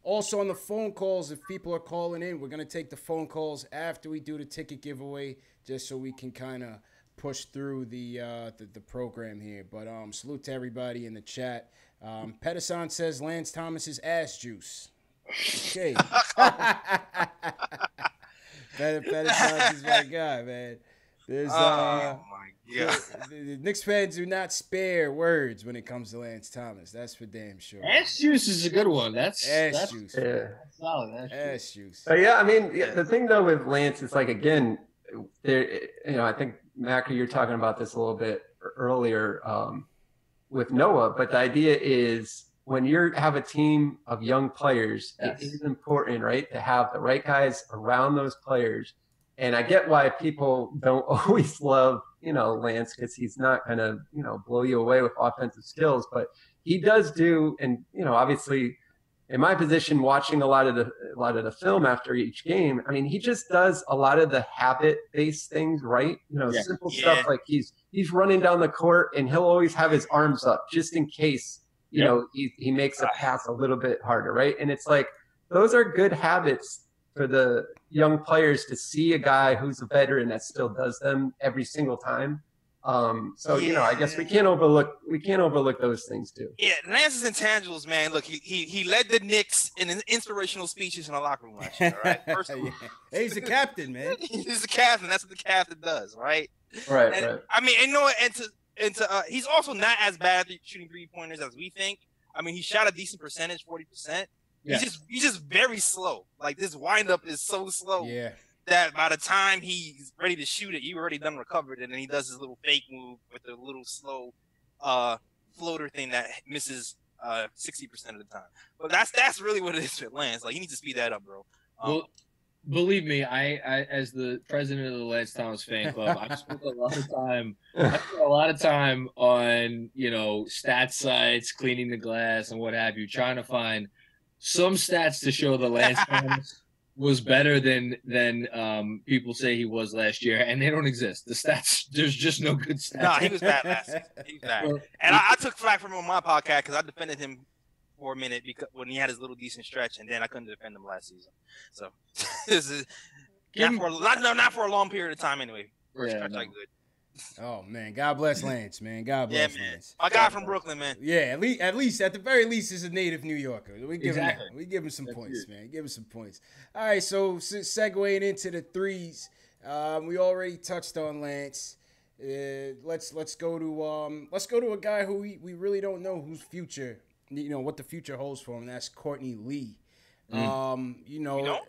Also on the phone calls, if people are calling in, we're going to take the phone calls after we do the ticket giveaway, just so we can kind of push through the program here. But salute to everybody in the chat. Pedersen says Lance Thomas is ass juice. Okay. Pedersen is my guy, man. There's oh my God. The Knicks fans do not spare words when it comes to Lance Thomas. That's for damn sure. Ass juice is a good one. That's juice. Yeah. That's solid. Ass juice. Yeah, I mean, the thing though with Lance is like, again, there. I think Macker, you're talking about this a little bit earlier with Noah, but the idea is when you have a team of young players, it is important, right, to have the right guys around those players. And I get why people don't always love, Lance, because he's not going to, blow you away with offensive skills. But he does do, and obviously, in my position, watching a lot of the film after each game, I mean, he just does a lot of the habit-based things right. Simple stuff like he's running down the court and he'll always have his arms up just in case you know, he makes a pass a little bit harder, right? And it's like, those are good habits for the young players to see a guy who's a veteran that still does them every single time. So, you know, I guess we can't overlook those things too. Yeah, Lance's intangibles, man. Look, he led the Knicks in inspirational speeches in the locker room last year, right? First of all, hey, he's the captain, man. He's the captain. That's what the captain does, right? Right, and, right. I mean, and you know what? He's also not as bad at shooting 3-pointers as we think. I mean, he shot a decent percentage, 40%. Yeah. He's just very slow. Like, this windup is so slow. Yeah. That by the time he's ready to shoot it, you already done recovered, and then he does his little fake move with the little slow floater thing that misses 60% of the time. But that's really what it is with Lance. Like, he needs to speed that up, bro. Well, believe me, I as the president of the Lance Thomas fan club, I've spent a lot of time on, you know, stat sites, cleaning the glass and what have you, trying to find some stats to show the Lance Thomas was better than people say he was last year, and they don't exist. The stats, there's just no good stats. No, he was bad last season. He was bad. Well, and I took flack from him on my podcast because I defended him for a minute because when he had his little decent stretch, and then I couldn't defend him last season. So this is not for a long period of time anyway. For a stretch like good. Oh man, God bless Lance, man. God bless Lance. My guy from Brooklyn, man. Yeah, at the very least, is a native New Yorker. We give him some points, man. Give him some points. All right, so segueing into the threes, we already touched on Lance. Let's go to a guy who we really don't know whose future, you know, what the future holds for him. And that's Courtney Lee. You know.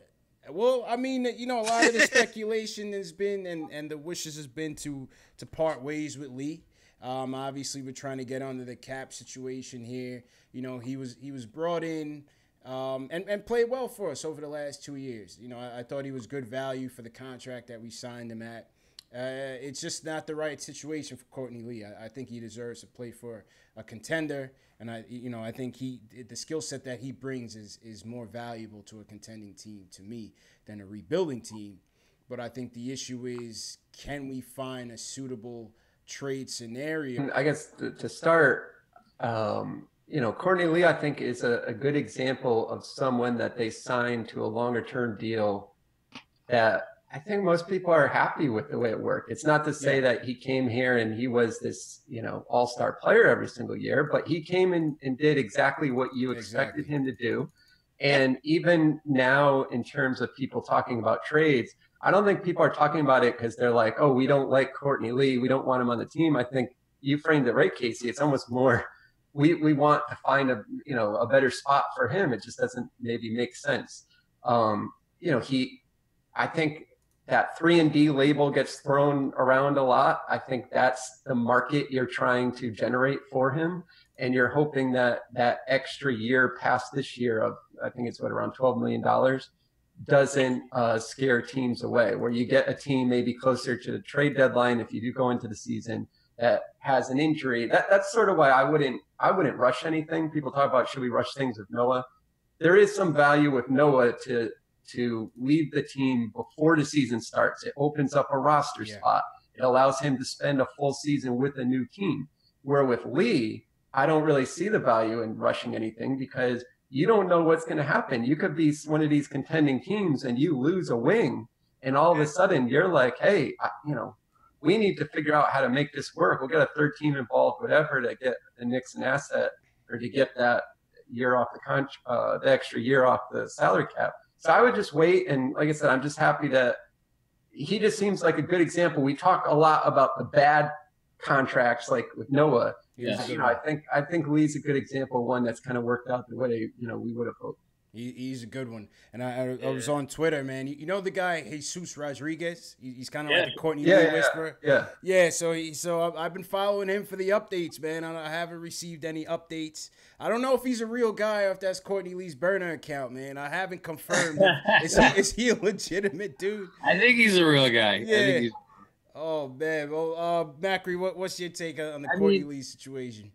Well, I mean, you know, a lot of the speculation has been and the wishes has been to part ways with Lee. Obviously, we're trying to get under the cap situation here. You know, he was brought in and played well for us over the last 2 years. You know, I thought he was good value for the contract that we signed him at. It's just not the right situation for Courtney Lee. I think he deserves to play for a contender. And I think the skill set that he brings is more valuable to a contending team to me than a rebuilding team. But I think the issue is, can we find a suitable trade scenario? I guess to start, you know, Courtney Lee, I think, is a good example of someone that they signed to a longer term deal that I think most people are happy with the way it worked. It's not to say that he came here and he was this, you know, all-star player every single year, but he came in and did exactly what you expected him to do. And even now, in terms of people talking about trades, I don't think people are talking about it because they're like, oh, we don't like Courtney Lee, we don't want him on the team. I think you framed it right, Casey. It's almost more, we want to find a better spot for him. It just doesn't maybe make sense. You know, I think that 3-and-D label gets thrown around a lot. I think that's the market you're trying to generate for him. And you're hoping that that extra year past this year of, I think it's around $12 million, doesn't scare teams away, where you get a team maybe closer to the trade deadline if you do go into the season that has an injury. That's sort of why I wouldn't rush anything. People talk about, should we rush things with Noah? There is some value with Noah to lead the team before the season starts. It opens up a roster spot. It allows him to spend a full season with a new team. Where with Lee, I don't really see the value in rushing anything because you don't know what's going to happen. You could be one of these contending teams and you lose a wing, and all of a sudden you're like, hey, you know, we need to figure out how to make this work. We'll get a third team involved, whatever, to get the Knicks an asset or to get that year off the extra year off the salary cap. So I would just wait. And like I said, I'm just happy that he just seems like a good example. We talk a lot about the bad contracts, like with Noah. Yeah. You know, I think Lee's a good example, one that's kind of worked out the way, you know, we would have hoped. He's a good one. And I was on Twitter, man. You know the guy Jesus Rodriguez? He's kind of like a Courtney Lee whisperer. Yeah. So I've been following him for the updates, man. I haven't received any updates. I don't know if he's a real guy or if that's Courtney Lee's burner account, man. I haven't confirmed. Is he a legitimate dude? I think he's a real guy. Yeah. Oh man. Well, Macri, what's your take on the Courtney Lee situation?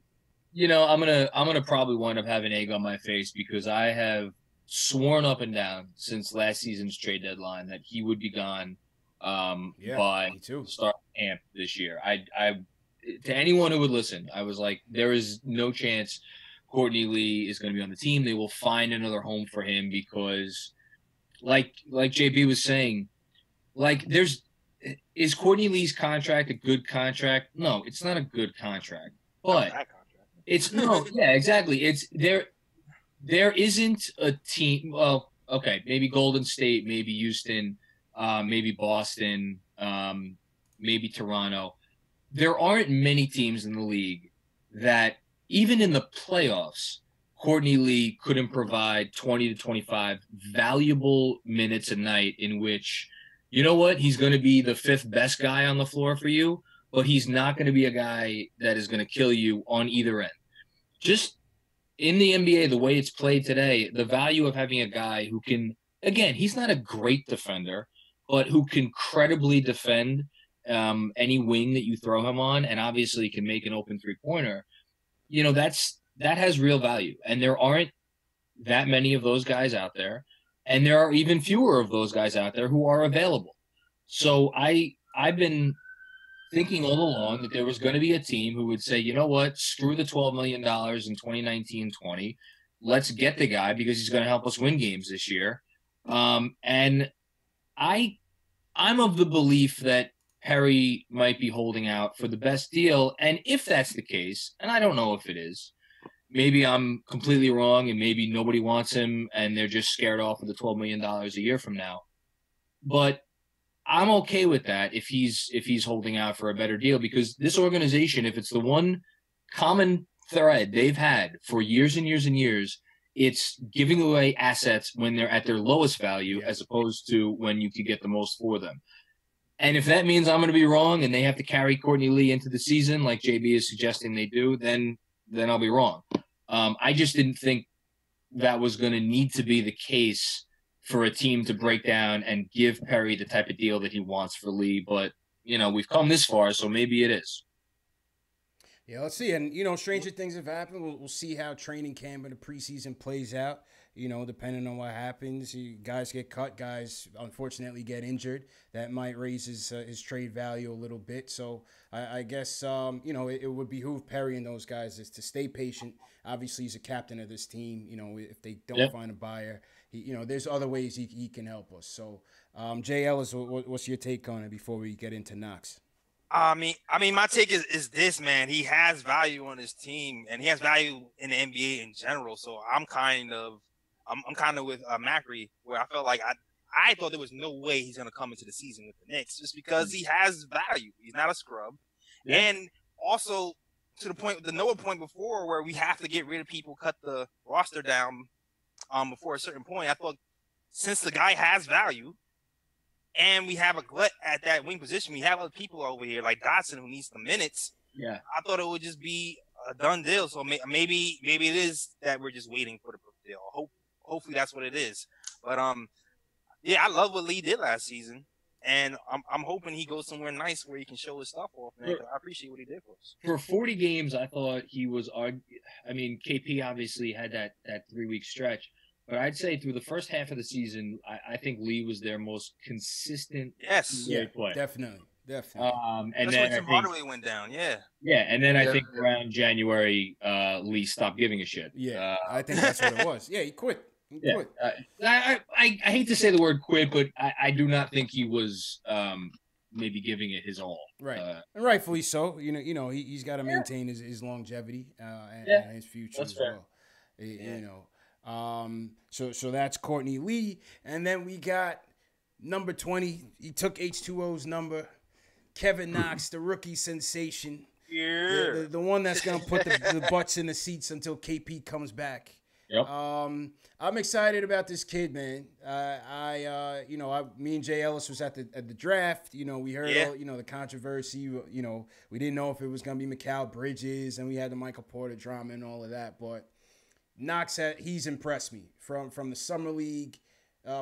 You know, I'm gonna probably wind up having egg on my face because I have sworn up and down since last season's trade deadline that he would be gone by start camp this year. I to anyone who would listen, I was like, there is no chance Courtney Lee is going to be on the team. They will find another home for him because, like JB was saying, like is Courtney Lee's contract a good contract? No, it's not a good contract. But it's no, yeah, exactly. It's there isn't a team. Well, okay, maybe Golden State, maybe Houston, maybe Boston, maybe Toronto. There aren't many teams in the league that, even in the playoffs, Courtney Lee couldn't provide 20 to 25 valuable minutes a night in which, you know what, he's going to be the fifth best guy on the floor for you, but he's not going to be a guy that is going to kill you on either end. Just in the NBA, the way it's played today, the value of having a guy who can, again, he's not a great defender, but who can credibly defend any wing that you throw him on, and obviously can make an open three-pointer, you know, that has real value. And there aren't that many of those guys out there, and there are even fewer of those guys out there who are available. So I've been thinking all along that there was going to be a team who would say, you know what, screw the $12 million in 2019-20. Let's get the guy because he's going to help us win games this year. And I'm of the belief that Perry might be holding out for the best deal. And if that's the case, and I don't know if it is, maybe I'm completely wrong and maybe nobody wants him and they're just scared off of the $12 million a year from now. But I'm okay with that if he's holding out for a better deal, because this organization, if it's the one common thread they've had for years and years and years, it's giving away assets when they're at their lowest value as opposed to when you could get the most for them. And if that means I'm going to be wrong and they have to carry Courtney Lee into the season like JB is suggesting they do, then I'll be wrong. I just didn't think that was going to need to be the case for a team to break down and give Perry the type of deal that he wants for Lee. But, you know, we've come this far, so maybe it is. Yeah, let's see. And, you know, stranger things have happened. We'll see how training camp and the preseason plays out, you know, depending on what happens. Guys get cut. Guys, unfortunately, get injured. That might raise his trade value a little bit. So I guess, you know, it would behoove Perry and those guys is to stay patient. Obviously, he's a captain of this team. You know, if they don't find a buyer, you know, there's other ways he can help us. So, Jay Ellis, what's your take on it before we get into Knox? I mean, my take is this, man. He has value on his team, and he has value in the NBA in general. So I'm kind of with Macri, where I felt like I thought there was no way he's gonna come into the season with the Knicks, just because he has value. He's not a scrub, and also to the point, the Noah point before, where we have to get rid of people, cut the roster down before a certain point. I thought since the guy has value, and we have a glut at that wing position, we have other people over here like Dotson who needs the minutes. Yeah, I thought it would just be a done deal. So maybe it is that we're just waiting for the deal. Hopefully that's what it is. But yeah, I love what Lee did last season, and I'm hoping he goes somewhere nice where he can show his stuff off. Man, I appreciate what he did for us. For 40 games, I thought he was. I mean, KP obviously had that 3-week stretch. But I'd say through the first half of the season, I think Lee was their most consistent player. Definitely. And that's then when Tim Hardaway went down, and then I think around January, Lee stopped giving a shit. Yeah, I think that's what it was. Yeah, he quit. I hate to say the word quit, but I do not think he was maybe giving it his all. Right, and rightfully so. You know, he's got to maintain his longevity and his future that's as fair. well. You know. So that's Courtney Lee, and then we got number 20. He took H2O's number. Kevin Knox, the rookie sensation. Yeah, the one that's gonna put the butts in the seats until KP comes back. Yep. I'm excited about this kid, man. Me and Jay Ellis was at the draft. You know, we heard all, you know, the controversy. You know, we didn't know if it was gonna be Mikal Bridges, and we had the Michael Porter drama and all of that, but Knox, he's impressed me from the summer league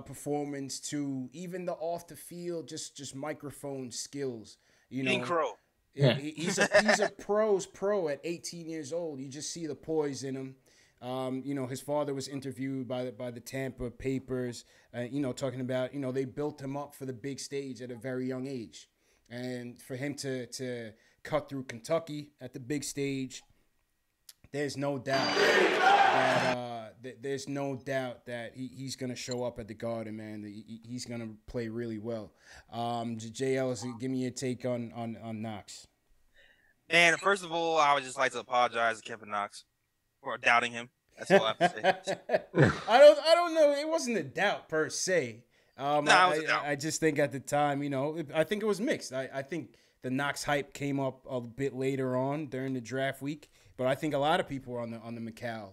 performance to even the off the field, just microphone skills. You know, Crow. He's a pro's pro at 18 years old. You just see the poise in him. You know, his father was interviewed by the Tampa papers. You know, talking about, you know, they built him up for the big stage at a very young age, and for him to cut through Kentucky at the big stage, there's no doubt that he's gonna show up at the Garden, man. He's gonna play really well. Jay Ellis, give me your take on Knox. And first of all, I would just like to apologize to Kevin Knox for doubting him. That's all I have to say. I don't know. It wasn't a doubt per se. I just think at the time, I think it was mixed. I think the Knox hype came up a bit later on during the draft week, but I think a lot of people were on the McCall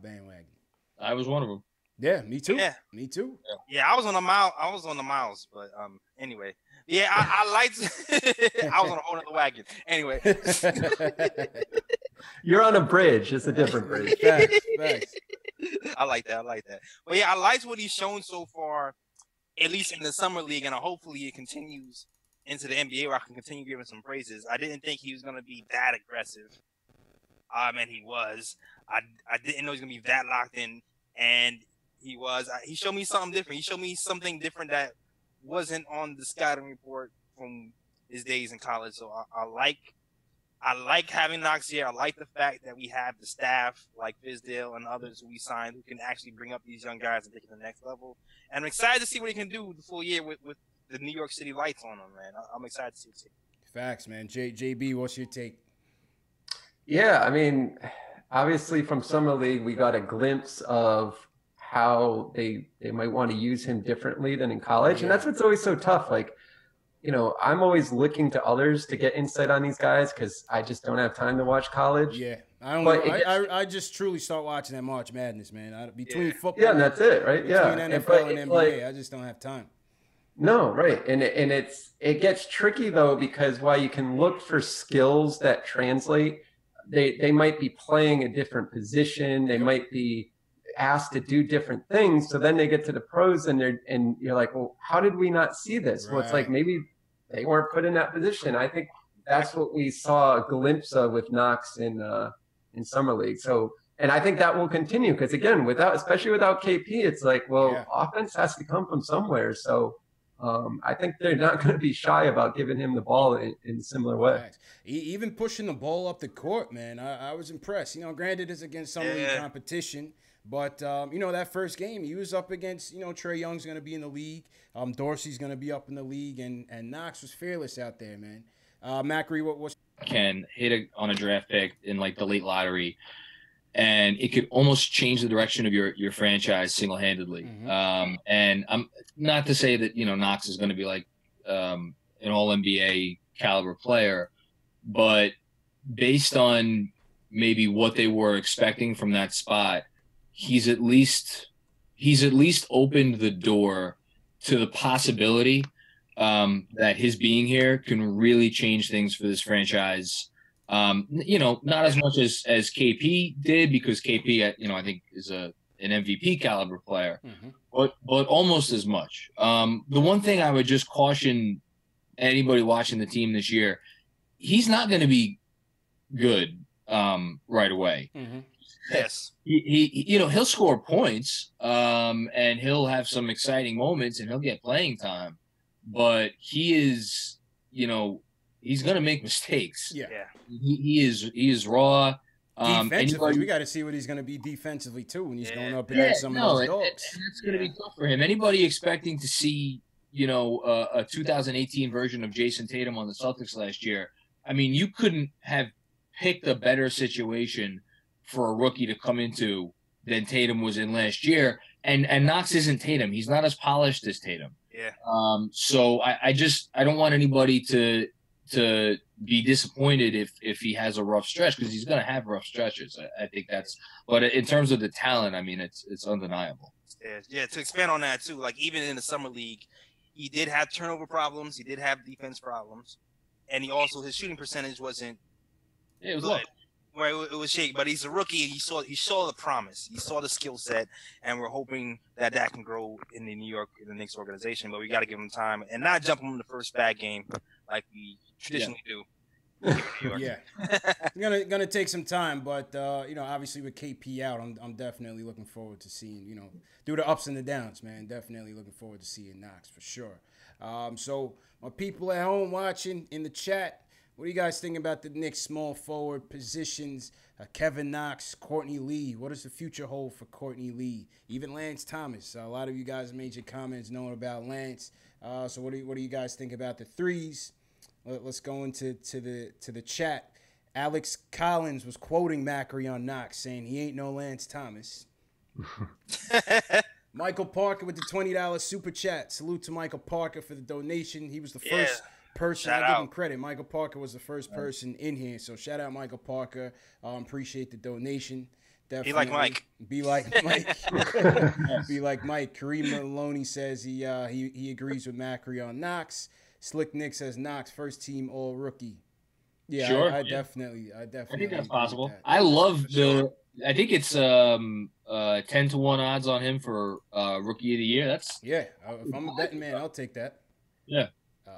bandwagon. I was one of them. Yeah, me too. Yeah. Me too. Yeah, I was on the miles, but anyway. Yeah, I liked I was on a whole other wagon. Anyway. You're on a bridge. It's a different bridge. Facts. I like that. But yeah, I liked what he's shown so far, at least in the summer league, and hopefully it continues into the NBA where I can continue giving some praises. I didn't think he was gonna be that aggressive. And he was. I didn't know he was gonna be that locked in, and he was. He showed me something different. He showed me something different that wasn't on the scouting report from his days in college. So I like having Knox here. I like the fact that we have the staff like Fizdale and others who we signed who can actually bring up these young guys and take it to the next level. And I'm excited to see what he can do the full year with the New York City lights on him, man. I'm excited to see it. Facts, man. JB, what's your take? Yeah, I mean, obviously from Summer League, we got a glimpse of how they might want to use him differently than in college. Yeah. And that's what's always so tough. Like, I'm always looking to others to get insight on these guys because I just don't have time to watch college. Yeah, I just truly start watching that March Madness, man. Between football, yeah, and that's it, right? Between NFL and NBA, I just don't have time. No, right, and it gets tricky though because while you can look for skills that translate, they might be playing a different position. They might be asked to do different things. So then they get to the pros and you're like, well, how did we not see this? Right. Well, it's like maybe they weren't put in that position. I think that's what we saw a glimpse of with Knox in Summer League. So, and I think that will continue because again, especially without KP, it's like, well, offense has to come from somewhere. So I think they're not going to be shy about giving him the ball in a similar way. Right. Even pushing the ball up the court, man. I was impressed. Granted, it's against Summer League competition. But, that first game, he was up against, Trae Young's going to be in the league. Dorsey's going to be up in the league. And Knox was fearless out there, man. Macri, what can hit on a draft pick in, like, the late lottery, and it could almost change the direction of your franchise single-handedly. Mm-hmm. And I'm not to say that, Knox is going to be, like, an all-NBA caliber player, but based on maybe what they were expecting from that spot, he's at least opened the door to the possibility that his being here can really change things for this franchise. Not as much as KP did because KP, I think is an MVP caliber player, but almost as much. The one thing I would just caution anybody watching the team this year, he's not going to be good right away. Mm-hmm. Yes. He'll score points, and he'll have some exciting moments, and he'll get playing time. But he is, he's going to make mistakes. Yeah. He is raw. Defensively, we got to see what he's going to be defensively too when he's going up against some of those dogs. And it's going to be tough for him. Anybody expecting to see, a 2018 version of Jason Tatum on the Celtics last year? I mean, you couldn't have picked a better situation for a rookie to come into than Tatum was in last year. And Knox isn't Tatum. He's not as polished as Tatum. Yeah. So I don't want anybody to be disappointed if he has a rough stretch because he's going to have rough stretches. I think but in terms of the talent, I mean, it's undeniable. Yeah. To expand on that too, like even in the summer league, he did have turnover problems. He did have defense problems, and his shooting percentage wasn't it was good. Right, it was shaky, but he's a rookie. And he saw the promise. He saw the skill set, and we're hoping that can grow in the Knicks organization. But we got to give him time and not jump him in the first bad game like we traditionally do. Yeah, gonna take some time, but obviously with KP out, I'm definitely looking forward to seeing through the ups and the downs, man. Definitely looking forward to seeing Knox for sure. So my people at home watching in the chat. What do you guys think about the Knicks small forward positions? Kevin Knox, Courtney Lee. What does the future hold for Courtney Lee? Even Lance Thomas. A lot of you guys made your comments knowing about Lance. So what do you guys think about the threes? Let's go into the chat. Alex Collins was quoting Macri on Knox, saying he ain't no Lance Thomas. Michael Parker with the $20 super chat. Salute to Michael Parker for the donation. He was the first person. I give him credit. Michael Parker was the first person in here. So shout out Michael Parker. Appreciate the donation. Definitely. Be like Mike. Be like Mike. Be like Mike. Kareem Maloney says he agrees with Macri on Knox. Slick Nick says Knox first team all rookie. Yeah, sure. I definitely. I think that's possible. That. I love the. I think it's 10-1 odds on him for rookie of the year. That's if I'm a betting man, I'll take that. Yeah,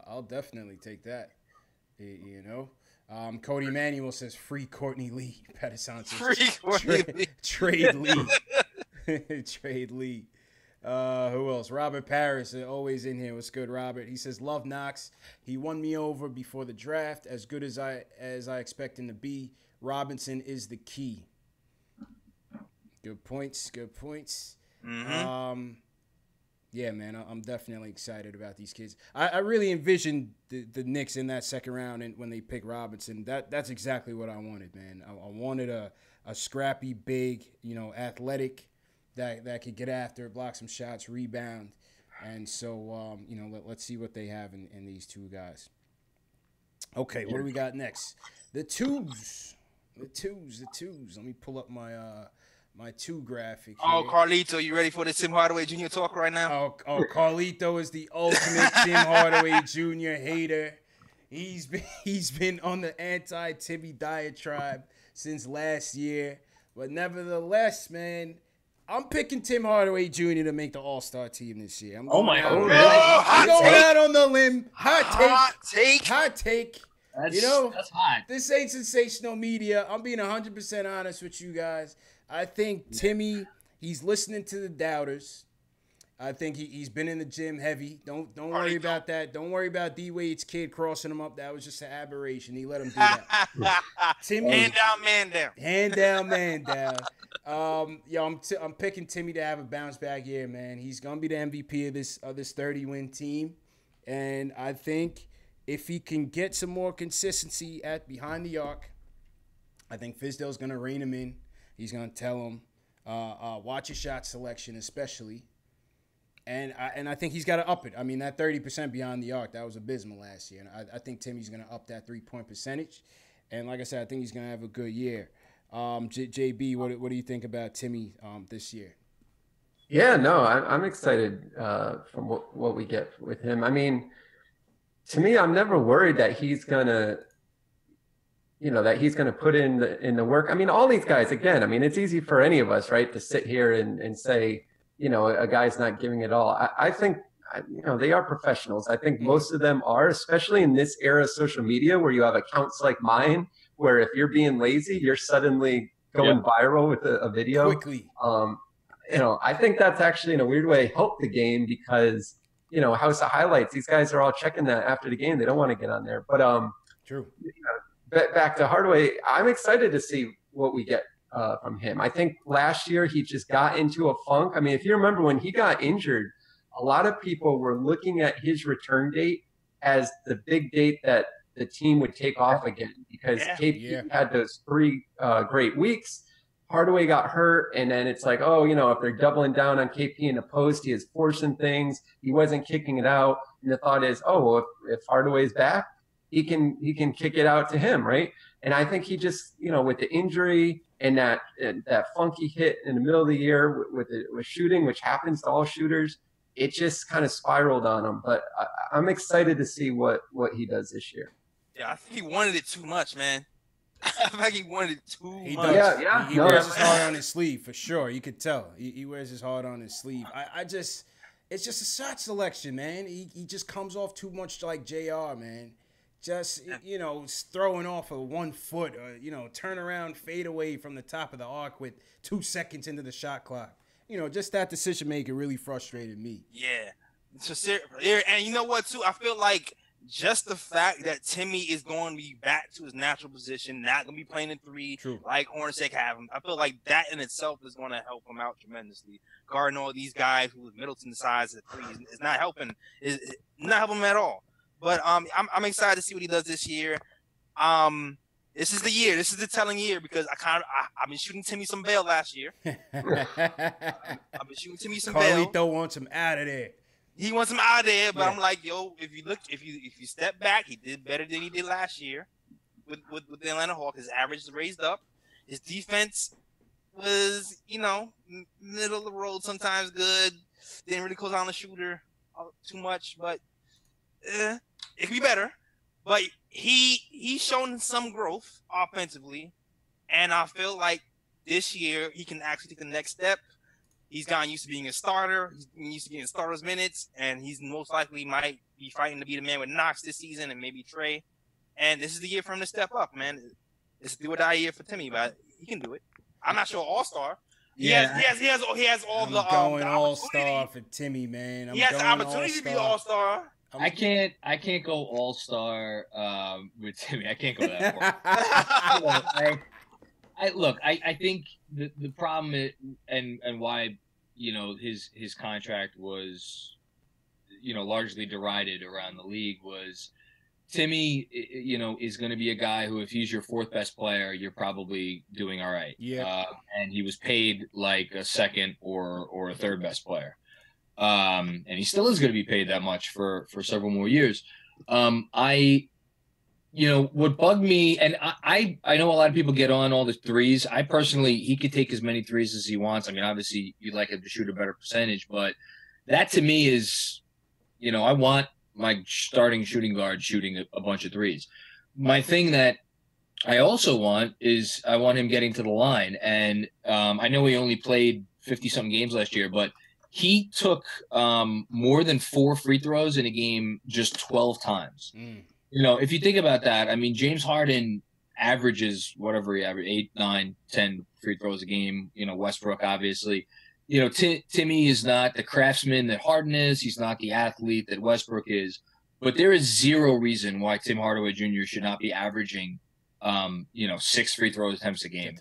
I'll definitely take that. You know, Cody Manuel says free Courtney Lee. Patterson says free Courtney Lee. Trade Lee. Trade Lee. Who else? Robert Paris, always in here. What's good, Robert? He says, love Knox. He won me over before the draft. As good as I expect him to be. Robinson is the key. Good points. Good points. Mm-hmm. Yeah, man, I'm definitely excited about these kids. I really envisioned the Knicks in that second round and when they picked Robinson. That's exactly what I wanted, man. I wanted a scrappy, big, athletic that could get after, block some shots, rebound. And so, let's see what they have in these two guys. Okay, what do we got next? The twos. Let me pull up my two graphic here. Oh, Carlito, you ready for the Tim Hardaway Jr. talk right now? Oh, Carlito is the ultimate Tim Hardaway Jr. hater. He's been on the anti-Timmy diatribe since last year. But nevertheless, man, I'm picking Tim Hardaway Jr. to make the All-Star team this year. I'm going out on the limb. Hot take. That's hot. This ain't sensational media. I'm being 100% honest with you guys. I think Timmy, he's listening to the doubters. I think he's been in the gym heavy. Don't worry about that. Don't worry about D Wade's kid crossing him up. That was just an aberration. He let him do that. Timmy, hand down, man down. I'm picking Timmy to have a bounce back year, man. He's gonna be the MVP of this 30-win team, and I think if he can get some more consistency behind the arc, I think Fizdale's gonna rein him in. He's gonna tell him, watch your shot selection, especially. And I think he's got to up it. I mean, that 30% beyond the arc, that was abysmal last year. And I think Timmy's going to up that 3-point percentage. And like I said, I think he's going to have a good year. JB, what do you think about Timmy this year? Yeah, no, I'm excited from what we get with him. I mean, to me, I'm never worried that he's going to put in the work. I mean, all these guys, again, I mean, it's easy for any of us, right, to sit here and say, a guy's not giving it all. I think, they are professionals. I think most of them are, especially in this era of social media where you have accounts like mine, where if you're being lazy, you're suddenly going viral with a video. Quickly. I think that's actually in a weird way helped the game because, House of Highlights, these guys are all checking that after the game. They don't want to get on there. But true. Back to Hardaway, I'm excited to see what we get from him. I think last year he just got into a funk. I mean, if you remember when he got injured, a lot of people were looking at his return date as the big date that the team would take off again because KP had those 3 great weeks. Hardaway got hurt, and then it's like, if they're doubling down on KP in the post, he is forcing things. He wasn't kicking it out. And the thought is, if Hardaway's back, he can kick it out to him, right? And I think he just, with the injury and that funky hit in the middle of the year with shooting, which happens to all shooters, it just kind of spiraled on him. But I'm excited to see what he does this year. Yeah, I think he wanted it too much, man. I think he wanted it too much. Does. Yeah. He wears his heart on his sleeve for sure. You could tell. He wears his heart on his sleeve. It's just a shot selection, man. He just comes off too much like JR, man. Just, throwing off a 1 foot or, turn around, fade away from the top of the arc with 2 seconds into the shot clock. Just that decision making really frustrated me. Yeah. And you know what, too? I feel like just the fact that Timmy is going to be back to his natural position, not going to be playing in 3 True. like Hornacek have him. I feel like that in itself is going to help him out tremendously. Guarding all these guys who Middleton size at 3 is not helping. Is not helping him at all. But I'm excited to see what he does this year. This is the year. This is the telling year because I've been shooting Timmy some bail last year. I've been shooting Timmy some bail. Carlito wants him out of there. He wants him out of there, but Yeah. I'm like, yo, if you step back, he did better than he did last year with the Atlanta Hawks. His average is raised up. His defense was, middle of the road, sometimes good. Didn't really close on the shooter too much, but it could be better. But he's shown some growth offensively, and I feel like this year he can actually take the next step. He's gotten used to being a starter. He's been used to getting starters minutes, and he's most likely might be fighting to be the man with Knox this season and maybe Trey. And this is the year for him to step up, man. It's the do or die year for Timmy, but he can do it. I'm not sure All-Star. He has all the going the All-Star for Timmy, man. He has the opportunity to be All-Star. I can't go All-Star with Timmy. I can't go that far. I think the problem is, and why his contract was largely derided around the league was Timmy is going to be a guy who, if he's your 4th best player, you're probably doing all right. Yeah. And he was paid like a 2nd or a 3rd best player. And he still is going to be paid that much for several more years. What bugged me, and I know a lot of people get on all the threes. I personally, he could take as many threes as he wants. I mean, obviously, you'd like him to shoot a better percentage, but that to me is, I want my starting shooting guard shooting a bunch of threes. My thing that I also want is I want him getting to the line. And I know he only played 50-something games last year, but he took more than 4 free throws in a game just 12 times. If you think about that, I mean, James Harden averages whatever he averages, 8, 9, 10 free throws a game. Westbrook, obviously. Timmy is not the craftsman that Harden is. He's not the athlete that Westbrook is. But there is zero reason why Tim Hardaway Jr. should not be averaging, 6 free throw attempts a game.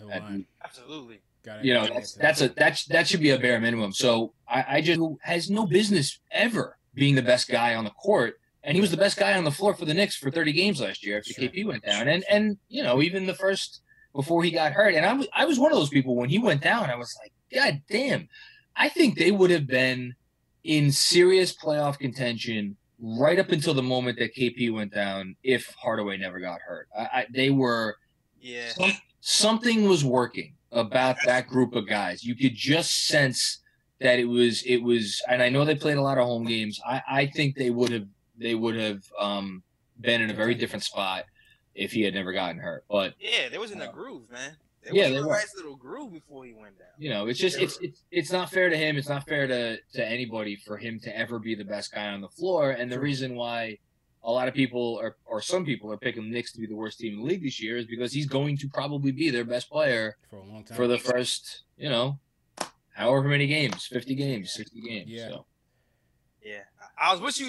Absolutely. That should be a bare minimum. So I just has no business ever being the best guy on the court. And he was the best guy on the floor for the Knicks for 30 games last year after KP went down. And even the first before he got hurt. And I was one of those people when he went down, I was like, God damn. I think they would have been in serious playoff contention right up until the moment that KP went down if Hardaway never got hurt. They were something was working about that group of guys. You could just sense that it was and I know they played a lot of home games. I think they would have been in a very different spot if he had never gotten hurt. But there was in a groove, man. There was a nice little groove before he went down. It's just it's not fair to him. It's not fair to anybody for him to ever be the best guy on the floor. And the reason why a lot of people or some people are picking the Knicks to be the worst team in the league this year is because he's going to probably be their best player for a long time, for the first however many games, 50 games, 60 games. Yeah. So. Yeah, I was with you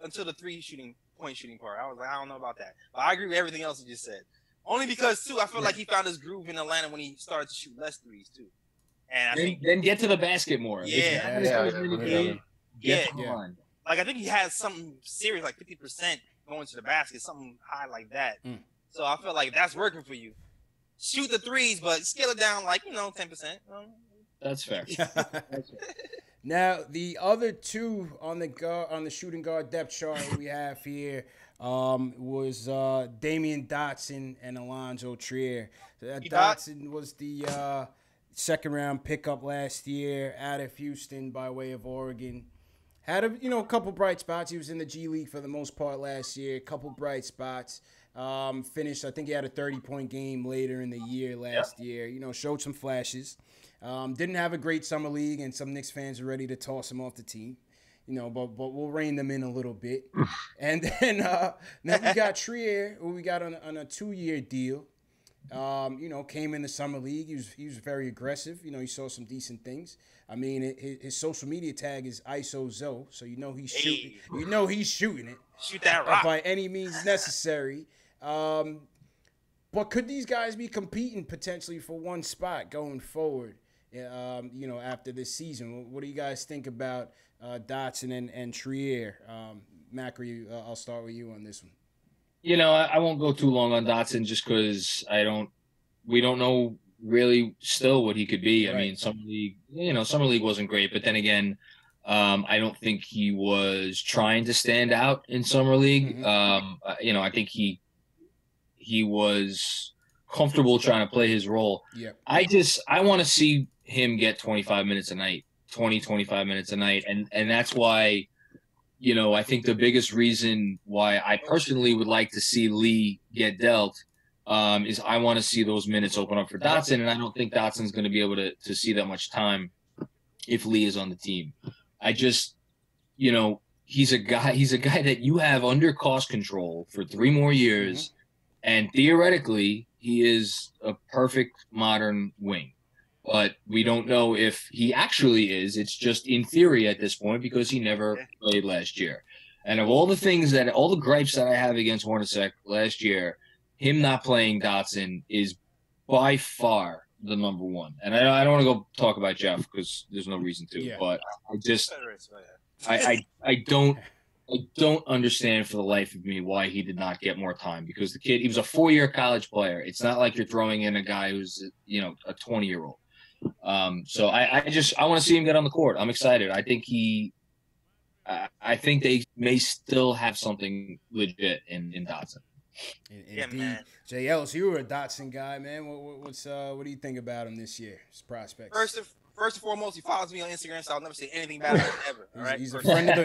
until the 3-point shooting part. I was like, I don't know about that, but I agree with everything else you just said. Only because too, I feel like he found his groove in Atlanta when he started to shoot less threes too. And then get to the basket more. Yeah. On. Like I think he has something serious, like 50% going to the basket, something high like that. So I feel like that's working for you. Shoot the threes, but scale it down like 10%. That's fair. Now the other two on the shooting guard depth chart we have here was Damian Dotson and Alonzo Trier. So Dotson was the second round pickup last year out of Houston by way of Oregon. Had a couple bright spots. He was in the G League for the most part last year. A couple bright spots. Finished, I think he had a 30-point game later in the year last year. Showed some flashes. Didn't have a great summer league, and some Knicks fans are ready to toss him off the team. But we'll rein them in a little bit. And then we got Trier, who we got on a 2-year deal. You know, came in the summer league. He was very aggressive. You know, he saw some decent things. I mean, his social media tag is ISO Zoe, so you know he's shooting. You know he's shooting it. Shoot that rock by any means necessary. But could these guys be competing potentially for one spot going forward? You know, after this season, what do you guys think about Dotson and Trier? Macri, I'll start with you on this one. You know, I won't go too long on Dotson just because we don't know really still what he could be. Right. I mean, summer league wasn't great, but then again, I don't think he was trying to stand out in summer league. Mm-hmm. You know, I think he was comfortable trying to play his role. Yeah. I want to see him get 25 minutes a night, 25 minutes a night. And that's why, you know, I think the biggest reason why I personally would like to see Lee get dealt is I want to see those minutes open up for Dotson. And I don't think Dotson's going to be able to see that much time if Lee is on the team. I just, you know, he's a guy that you have under cost control for 3 more years. Mm-hmm. And theoretically, he is a perfect modern wing. But we don't know if he actually is. It's just in theory at this point because he never played last year. And of all the gripes that I have against Hornacek last year, him not playing Dotson is by far the number one. And I don't want to go talk about Jeff because there's no reason to. Yeah. But I don't understand for the life of me why he did not get more time because he was a 4-year college player. It's not like you're throwing in a guy who's, you know, a 20-year-old. So I want to see him get on the court. I'm excited. I think they may still have something legit in Dotson. Yeah, man. Jay Ellis, you were a Dotson guy, man. What do you think about him this year? His prospects. First and foremost, he follows me on Instagram, so I'll never say anything bad about him ever. All right? He's a friend of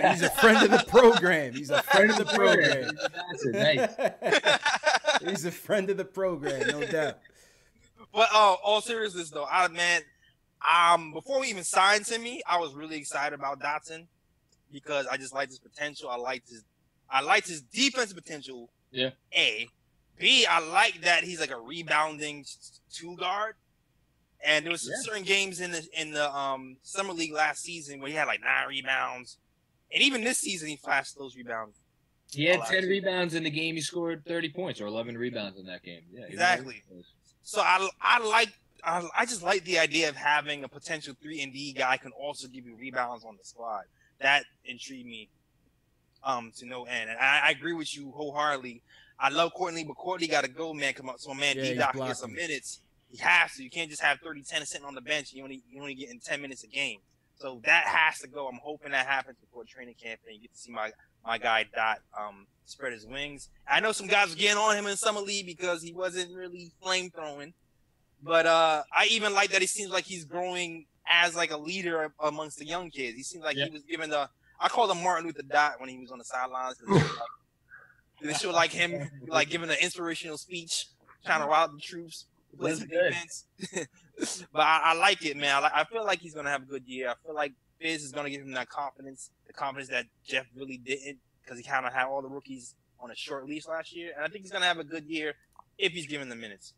the program. He's a friend of the program. He's a friend of the program, no doubt. But all seriousness though, before we even signed Timmy, I was really excited about Dotson because I just liked his potential. I liked his defensive potential. Yeah. A. B. I like that he's like a rebounding 2 guard. And there was certain games in the summer league last season where he had like 9 rebounds, and even this season he flashed those rebounds. He had 10 rebounds in the game. He scored 30 points or 11 rebounds in that game. Yeah, exactly. So I just like the idea of having a potential 3-and-D guy can also give you rebounds on the squad. That intrigued me to no end. And I agree with you wholeheartedly. I love Courtney, but Courtney got to go, man. Come on, so man, D-Doc can get some minutes. He has to. You can't just have 30-10 sitting on the bench. You only getting 10 minutes a game. So that has to go. I'm hoping that happens before training camp and you get to see my guy Dot spread his wings. I know some guys were getting on him in summer league because he wasn't really flame throwing. But I even like that he seems like he's growing as like a leader amongst the young kids. He seems like he was given I called him Martin Luther Dot when he was on the sidelines. They showed like him like giving an inspirational speech, trying to rile the troops. Plays defense. But I like it, man. I feel like he's gonna have a good year. I feel like Fizz is gonna give him that confidence, the confidence that Jeff really didn't, because he kind of had all the rookies on a short leash last year. And I think he's gonna have a good year if he's given the minutes.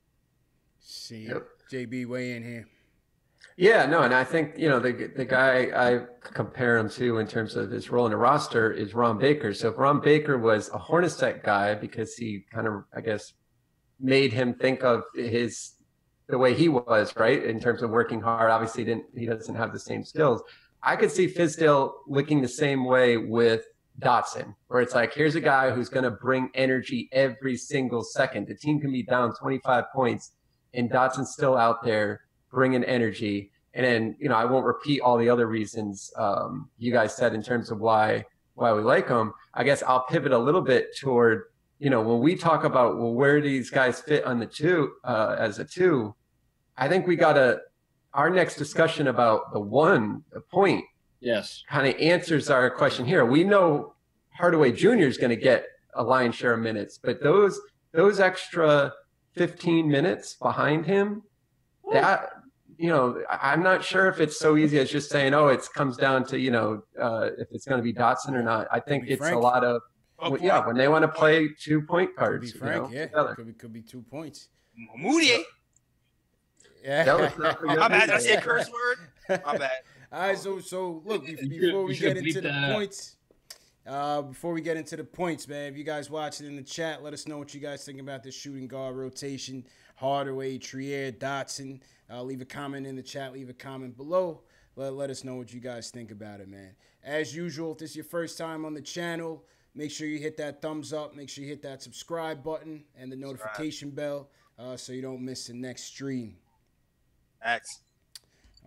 See, JB, weigh in here. Yeah, no, and I think, you know, the guy I compare him to in terms of his role in the roster is Ron Baker. So if Ron Baker was a Hornacek guy because he kind of, I guess, made him think of the way he was, right, in terms of working hard. Obviously, he doesn't have the same skills. I could see Fizdale looking the same way with Dotson, where it's like, here's a guy who's going to bring energy every single second. The team can be down 25 points, and Dotson's still out there bringing energy. And then, you know, I won't repeat all the other reasons you guys said in terms of why we like him. I guess I'll pivot a little bit toward, you know, when we talk about, well, where these guys fit on the 2 as a 2, I think we got our next discussion about the point. Yes. Kind of answers our question here. We know Hardaway Jr. is going to get a lion's share of minutes, but those extra 15 minutes behind him, that, you know, I'm not sure if it's so easy as just saying, oh, it comes down to, you know, if it's going to be Dotson or not. I think it's a lot of, when they want to play 2 point cards. To be frank, you know, could be 2 points. Moody. Yeah. That was not My bad. Did I say a curse word? My bad. All right, so look, before we get into the points, man, if you guys watching in the chat, let us know what you guys think about this shooting guard rotation. Hardaway, Trier, Dotson. Leave a comment in the chat. Leave a comment below. Let us know what you guys think about it, man. As usual, if this is your first time on the channel, make sure you hit that thumbs up. Make sure you hit that subscribe button and the notification bell so you don't miss the next stream. X.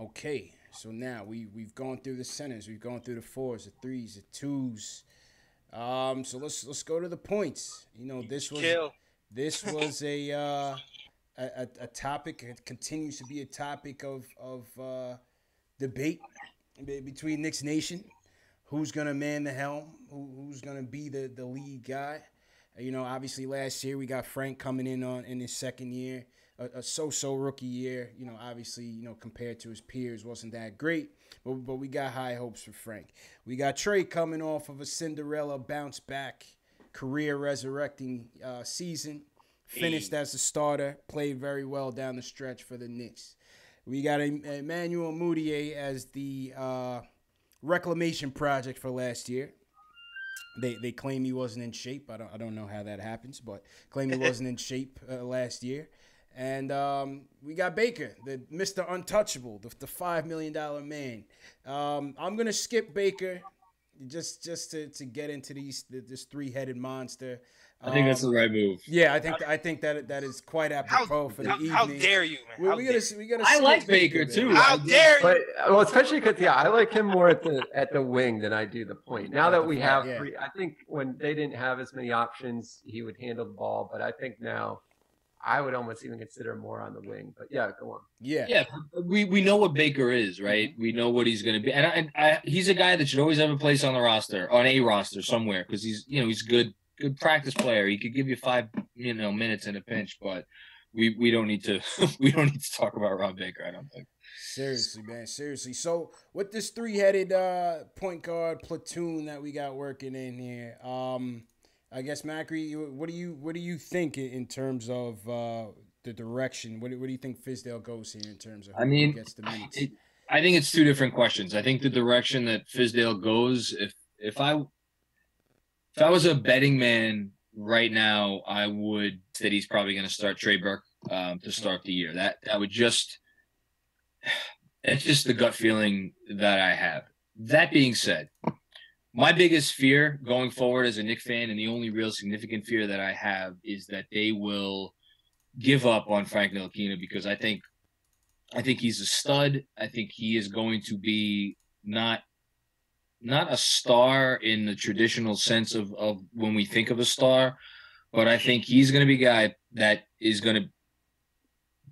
Okay, so now we've gone through the centers, we've gone through the fours, the threes, the twos. So let's go to the points. You know, this was a topic. It continues to be a topic of debate between Knicks Nation. Who's gonna man the helm? Who's gonna be the lead guy? You know, obviously last year we got Frank coming in his second year. A so-so rookie year, you know, obviously, you know, compared to his peers, wasn't that great, but we got high hopes for Frank. We got Trey coming off of a Cinderella bounce-back, career-resurrecting season, finished as a starter, played very well down the stretch for the Knicks. We got Emmanuel Mudiay as the reclamation project for last year. They claim he wasn't in shape. I don't know how that happens, but claim he wasn't in shape last year. And we got Baker, the Mr. Untouchable, the $5 million man. I'm gonna skip Baker, just to get into this three-headed monster. I think that's the right move. Yeah, I think that is quite apropos for the evening. How dare you, man? We gotta. I like Baker too. How dare you? But, well, especially because I like him more at the wing than I do the point. Now that we have three, I think when they didn't have as many options, he would handle the ball. But I think now, I would almost even consider more on the wing. But yeah, go on. Yeah. We know what Baker is, right? We know what he's going to be, and he's a guy that should always have a place on the roster, on a roster somewhere, because he's good practice player. He could give you 5 minutes in a pinch, but we don't need to talk about Rob Baker. I don't think. Seriously, man. Seriously. So with this three-headed point guard platoon that we got working in here, I guess, Macri, what do you think in terms of the direction? What do you think Fizdale goes here in terms of who gets the minutes? I think it's two different questions. I think the direction that Fizdale goes, if I was a betting man right now, I would say he's probably going to start Trey Burke to start the year. That would just – it's just the gut feeling that I have. That being said, my biggest fear going forward as a Knicks fan, and the only real significant fear that I have, is that they will give up on Frank Ntilikina, because I think he's a stud. I think he is going to be not a star in the traditional sense of when we think of a star, but I think he's going to be a guy that is going to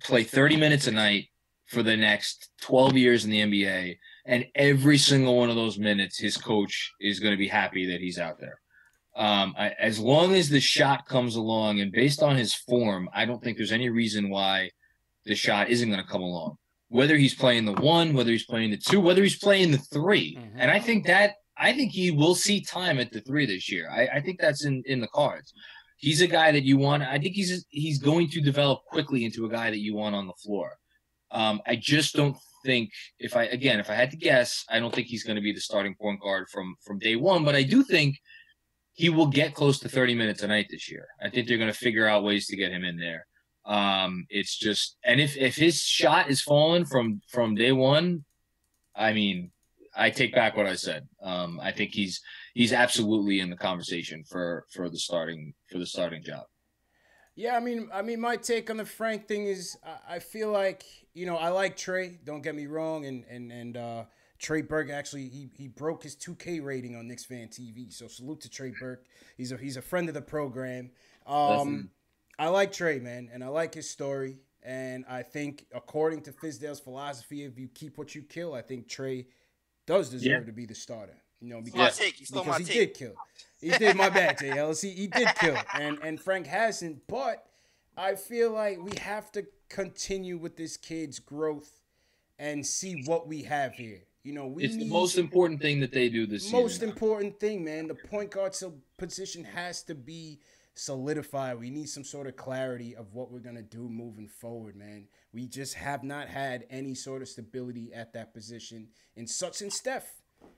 play 30 minutes a night for the next 12 years in the NBA. And every single one of those minutes, his coach is going to be happy that he's out there. As long as the shot comes along, and based on his form, I don't think there's any reason why the shot isn't going to come along. Whether he's playing the 1, whether he's playing the 2, whether he's playing the 3. Mm-hmm. And I think he will see time at the 3 this year. I think that's in the cards. He's a guy that you want. I think he's going to develop quickly into a guy that you want on the floor. I just don't think, if I had to guess, I don't think he's going to be the starting point guard from day one, but I do think he will get close to 30 minutes a night this year. I think they're going to figure out ways to get him in there. It's just, and if his shot is falling from day one, I mean, I take back what I said. I think he's absolutely in the conversation for the starting job. Yeah, I mean, my take on the Frank thing is, I feel like, I like Trey. Don't get me wrong, and Trey Burke actually he broke his 2K rating on Knicks Fan TV. So salute to Trey Burke. He's a friend of the program. I like Trey, man, and I like his story. And I think, according to Fizdale's philosophy, if you keep what you kill, I think Trey does deserve to be the starter. Because he did kill. He did. My bad, Jay Ellis. He did kill, and Frank hasn't. But I feel like we have to continue with this kid's growth and see what we have here. It's the most important thing that they do this season. Most important thing, man. The point guard position has to be solidify. We need some sort of clarity of what we're going to do moving forward, man. We just have not had any sort of stability at that position.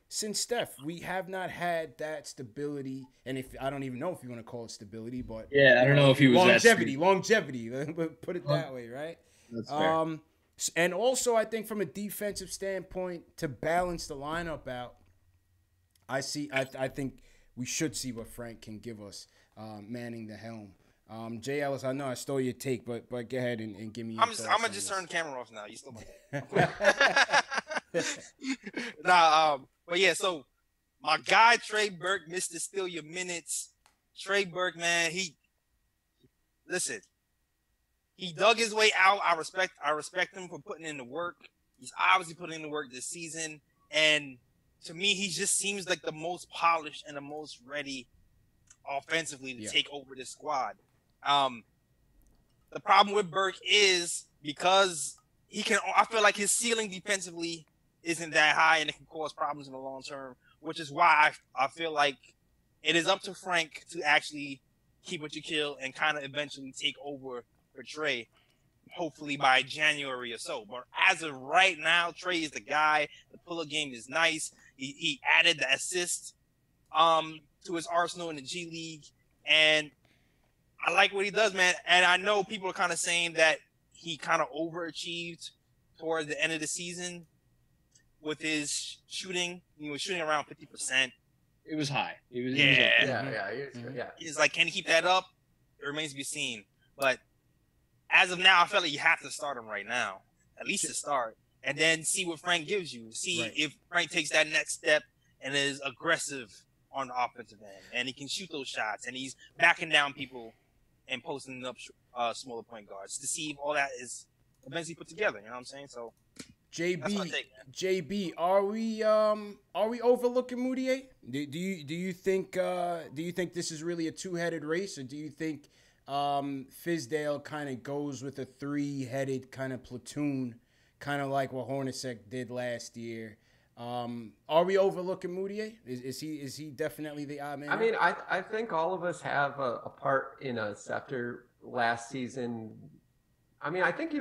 Since Steph, we have not had that stability. And if I don't even know if you want to call it stability, but yeah, I don't know if he was longevity. Put it that way, right? That's fair. And also, I think from a defensive standpoint, to balance the lineup out, I think we should see what Frank can give us, manning the helm. Jay Ellis, I know I stole your take, but go ahead and give me your thoughts. I'm gonna just turn the camera off now. You still but yeah, so my guy Trey Burke missed to steal your minutes. Trey Burke, man, he dug his way out. I respect him for putting in the work. He's obviously putting in the work this season, and to me, he just seems like the most polished and the most ready offensively to take over this squad. The problem with Burke is because I feel like his ceiling defensively isn't that high, and it can cause problems in the long term, which is why I feel like it is up to Frank to actually keep what you kill and kind of eventually take over for Trey, hopefully by January or so. But as of right now, Trey is the guy. The pull-up game is nice. He added the assist to his arsenal in the G League, and I like what he does, man. And I know people are kind of saying that he kind of overachieved towards the end of the season with his shooting. He was shooting around 50%. It was high. He's like, can he keep that up? It remains to be seen. But as of now, I feel like you have to start him right now, at least to start, and then see what Frank gives you. See if Frank takes that next step and is aggressive on the offensive end, and he can shoot those shots, and he's backing down people and posting up smaller point guards to see if all that is eventually put together. You know what I'm saying? So, JB, are we overlooking Moutier? Do you think this is really a two-headed race, or do you think Fizdale kind of goes with a three-headed kind of platoon, kind of like what Hornacek did last year? Are we overlooking Moutier? Is he definitely the odd man? I mean, I think all of us have a part in us after last season. I mean, I think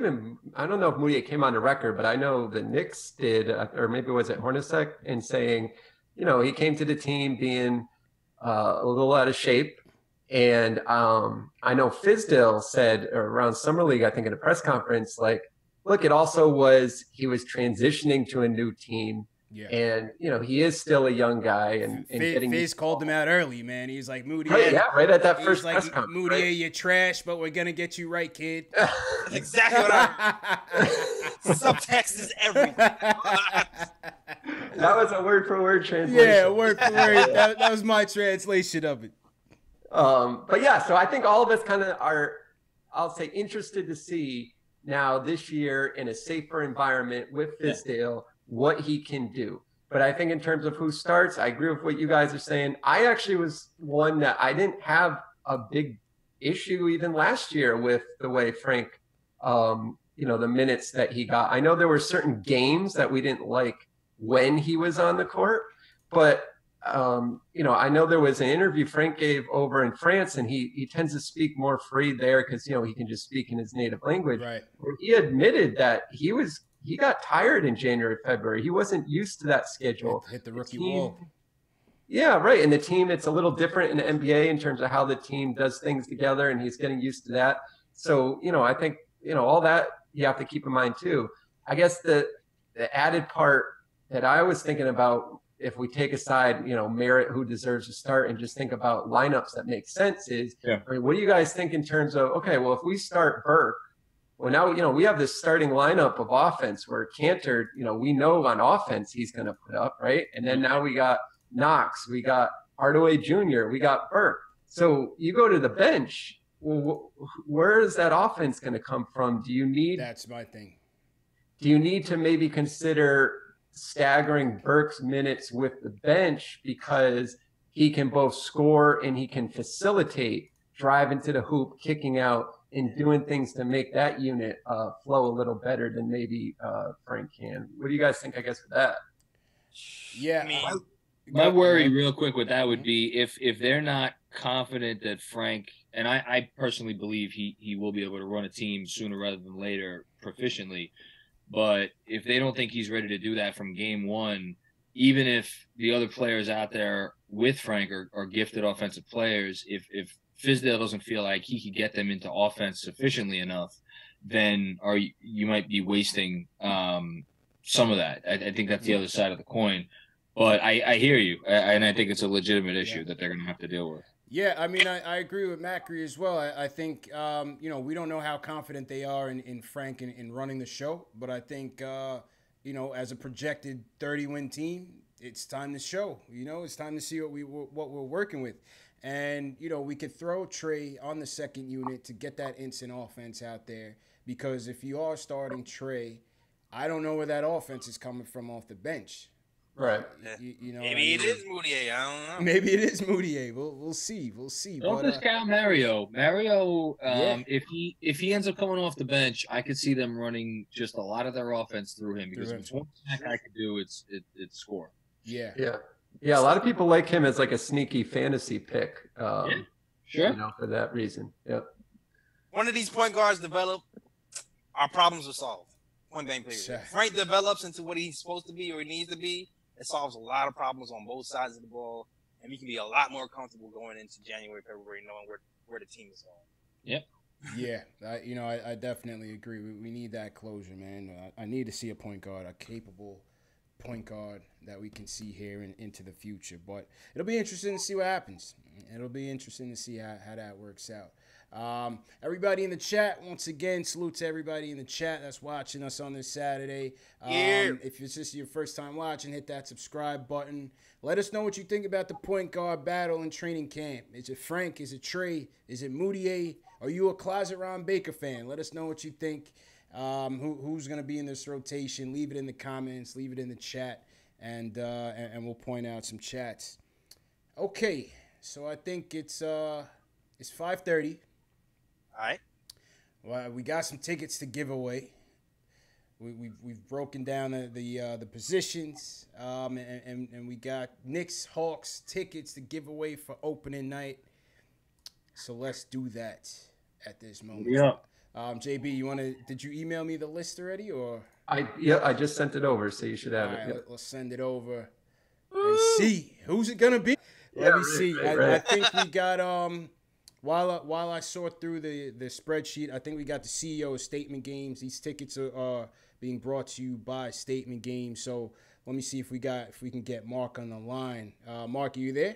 I don't know if Moutier came on the record, but I know the Knicks did, or maybe was it Hornacek, in saying, he came to the team being a little out of shape. And I know Fizdale said around Summer League, I think in a press conference, like, look, it also was he was transitioning to a new team. Yeah. And, he is still a young guy. And Fizz called him out early, man. He's like, Moutier. Right at that first press conference. Moutier, you're trash, but we're going to get you right, kid. That's exactly what subtext is everything. That was a word-for-word translation. Yeah, word for word. That was my translation of it. But yeah, so I think all of us kind of are, I'll say, interested to see now this year in a safer environment with Fizdale, what he can do. But I think in terms of who starts, I agree with what you guys are saying. I actually was one that I didn't have a big issue even last year with the way Frank, the minutes that he got. I know there were certain games that we didn't like when he was on the court, but I know there was an interview Frank gave over in France, and he tends to speak more free there because, he can just speak in his native language. Right. Where he admitted that he got tired in January, February. He wasn't used to that schedule. Hit the rookie wall. Yeah, right. And the team, it's a little different in the NBA in terms of how the team does things together, and he's getting used to that. So, I think, all that you have to keep in mind too. I guess the added part that I was thinking about, if we take aside, merit, who deserves to start, and just think about lineups that make sense is, I mean, what do you guys think in terms of, okay, well, if we start Burke, well, now, we have this starting lineup of offense where Cantor, we know on offense he's going to put up, right? And then now we got Knox, we got Hardaway Jr., we got Burke. So you go to the bench, well, where is that offense going to come from? That's my thing. Do you need to maybe consider staggering Burke's minutes with the bench because he can both score and he can facilitate, drive into the hoop, kicking out, and doing things to make that unit flow a little better than maybe Frank can? What do you guys think, I guess, with that? Yeah. My worry real quick with that would be if they're not confident that Frank, and I personally believe he will be able to run a team sooner rather than later proficiently. But if they don't think he's ready to do that from game one, even if the other players out there with Frank are gifted offensive players, if Fizdale doesn't feel like he could get them into offense sufficiently enough, then you might be wasting some of that. I think that's the other side of the coin. But I hear you, and I think it's a legitimate issue that they're going to have to deal with. Yeah, I mean, I agree with Macri as well. I think, we don't know how confident they are in Frank in running the show, but I think, as a projected 30-win team, it's time to show. It's time to see what we're working with. And, we could throw Trey on the second unit to get that instant offense out there, because if you are starting Trey, I don't know where that offense is coming from off the bench. Right. Maybe it is Moutier. I don't know. Maybe it is Moutier. We'll see. Don't discount Mario. Mario, if he ends up coming off the bench, I could see them running just a lot of their offense through him, because if it's one thing I could do, it's score. Yeah. A lot of people like him as like a sneaky fantasy pick. Sure. For that reason. Yep. One of these point guards develop, our problems are solved. One thing, period. If Frank develops into what he's supposed to be or he needs to be, it solves a lot of problems on both sides of the ball, and we can be a lot more comfortable going into January, February, knowing where the team is going. Yep. Yeah, I definitely agree. We need that closure, man. I need to see a point guard, a capable point guard that we can see here into the future. But it'll be interesting to see what happens. It'll be interesting to see how that works out. Everybody in the chat, once again, salute to everybody in the chat that's watching us on this Saturday. If it's just your first time watching, hit that subscribe button. Let us know what you think about the point guard battle in training camp. Is it Frank? Is it Trey? Is it Moutier? Are you a closet Ron Baker fan? Let us know what you think. Who's going to be in this rotation? Leave it in the comments. Leave it in the chat, and we'll point out some chats. Okay, so I think it's 5:30. All right. Well, we got some tickets to give away. We've broken down the positions, and we got Knicks Hawks tickets to give away for opening night. So let's do that at this moment. Yeah. JB, did you email me the list already, or? I just sent it over, so you should have it. Right, let's send it over and see who's it gonna be. Let me see. Right. I think we got While I sort through the spreadsheet, I think we got the CEO of Statement Games. These tickets are being brought to you by Statement Games. So let me see if we can get Mark on the line. Mark, are you there?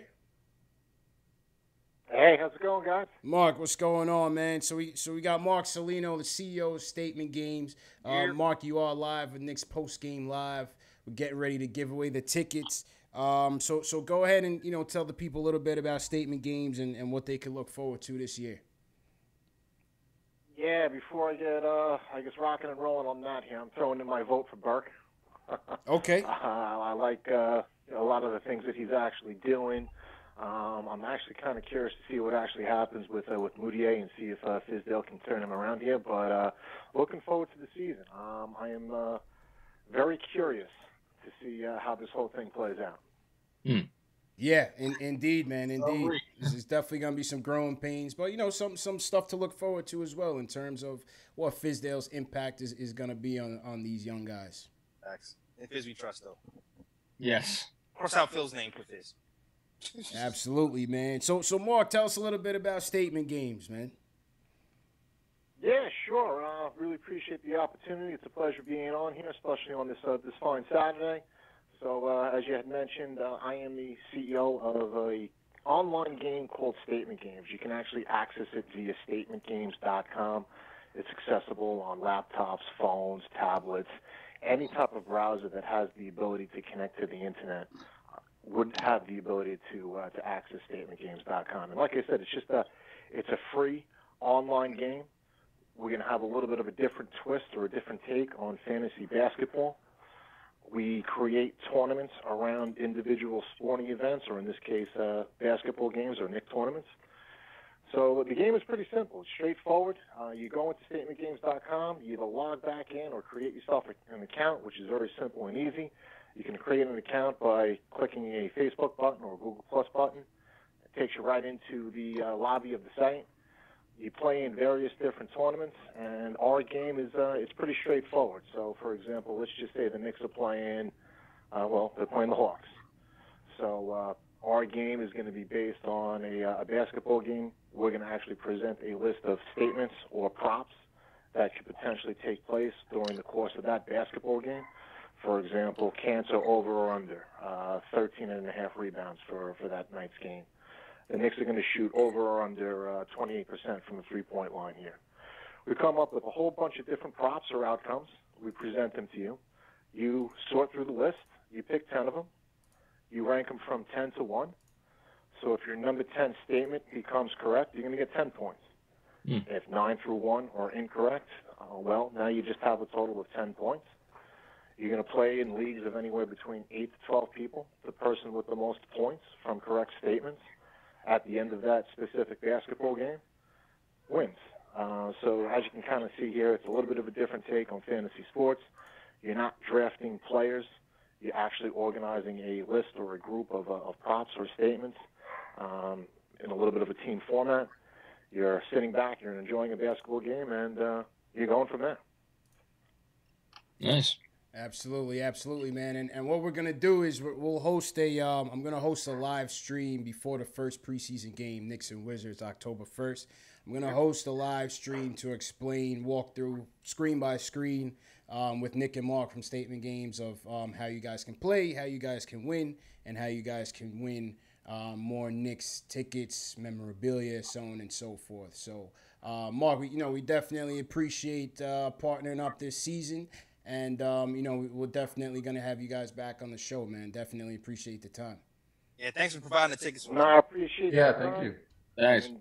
Hey, how's it going, guys? Mark, what's going on, man? So we got Mark Salino, the CEO of Statement Games. Mark, you are live with Knicks Post Game Live. We're getting ready to give away the tickets. So go ahead and tell the people a little bit about Statement Games and what they can look forward to this year. Yeah, before I get rocking and rolling on that here, I'm throwing in my vote for Burke. Okay. I like a lot of the things that he's actually doing. I'm actually kind of curious to see what actually happens with Moutier and see if Fizdale can turn him around here. But looking forward to the season. I am very curious to see how this whole thing plays out. Yeah, indeed, man, indeed. This is definitely going to be some growing pains, but, some stuff to look forward to as well in terms of what Fizdale's impact is going to be on these young guys. Thanks. And Fizz we trust, though. Yes. Cross out Phil's name for Fizz. Absolutely, man. So Mark, tell us a little bit about Statement Games, man. Yeah, sure. Really appreciate the opportunity. It's a pleasure being on here, especially on this fine Saturday. So, as you had mentioned, I am the CEO of an online game called Statement Games. You can actually access it via statementgames.com. It's accessible on laptops, phones, tablets, any type of browser that has the ability to connect to the internet would have the ability to access statementgames.com. And like I said, it's a free online game. We're going to have a little bit of a different twist or a different take on fantasy basketball. We create tournaments around individual sporting events, or in this case, basketball games or Knicks tournaments. So the game is pretty simple. It's straightforward. You go into statementgames.com, you either log back in or create yourself an account, which is very simple and easy. You can create an account by clicking a Facebook button or a Google Plus button. It takes you right into the lobby of the site. You play in various different tournaments, and our game is it's pretty straightforward. So, for example, let's just say the Knicks are playing, they're playing the Hawks. So our game is going to be based on a basketball game. We're going to actually present a list of statements or props that could potentially take place during the course of that basketball game. For example, cancer over or under, 13.5 rebounds for that night's game. The Knicks are going to shoot over or under 28% from the three-point line here. We come up with a whole bunch of different props or outcomes. We present them to you. You sort through the list. You pick 10 of them. You rank them from 10 to 1. So if your number 10 statement becomes correct, you're going to get 10 points. If 9 through 1 are incorrect, now you just have a total of 10 points. You're going to play in leagues of anywhere between 8 to 12 people. The person with the most points from correct statements at the end of that specific basketball game wins. So as you can kind of see here, it's a little bit of a different take on fantasy sports. You're not drafting players. You're actually organizing a list or a group of props or statements in a little bit of a team format. You're sitting back, you're enjoying a basketball game, and you're going from there. Nice. Absolutely, man. And what we're gonna do is we'll host I'm gonna host a live stream before the first preseason game, Knicks and Wizards, October 1st. I'm gonna host a live stream to explain, walk through screen by screen with Nick and Mark from Statement Games of how you guys can play, how you guys can win, and how you guys can win more Knicks tickets, memorabilia, so on and so forth. So, Mark, we definitely appreciate partnering up this season. And, we're definitely going to have you guys back on the show, man. Definitely appreciate the time. Yeah, thanks for providing the tickets. No, I appreciate it. Yeah, thank you. Thanks. And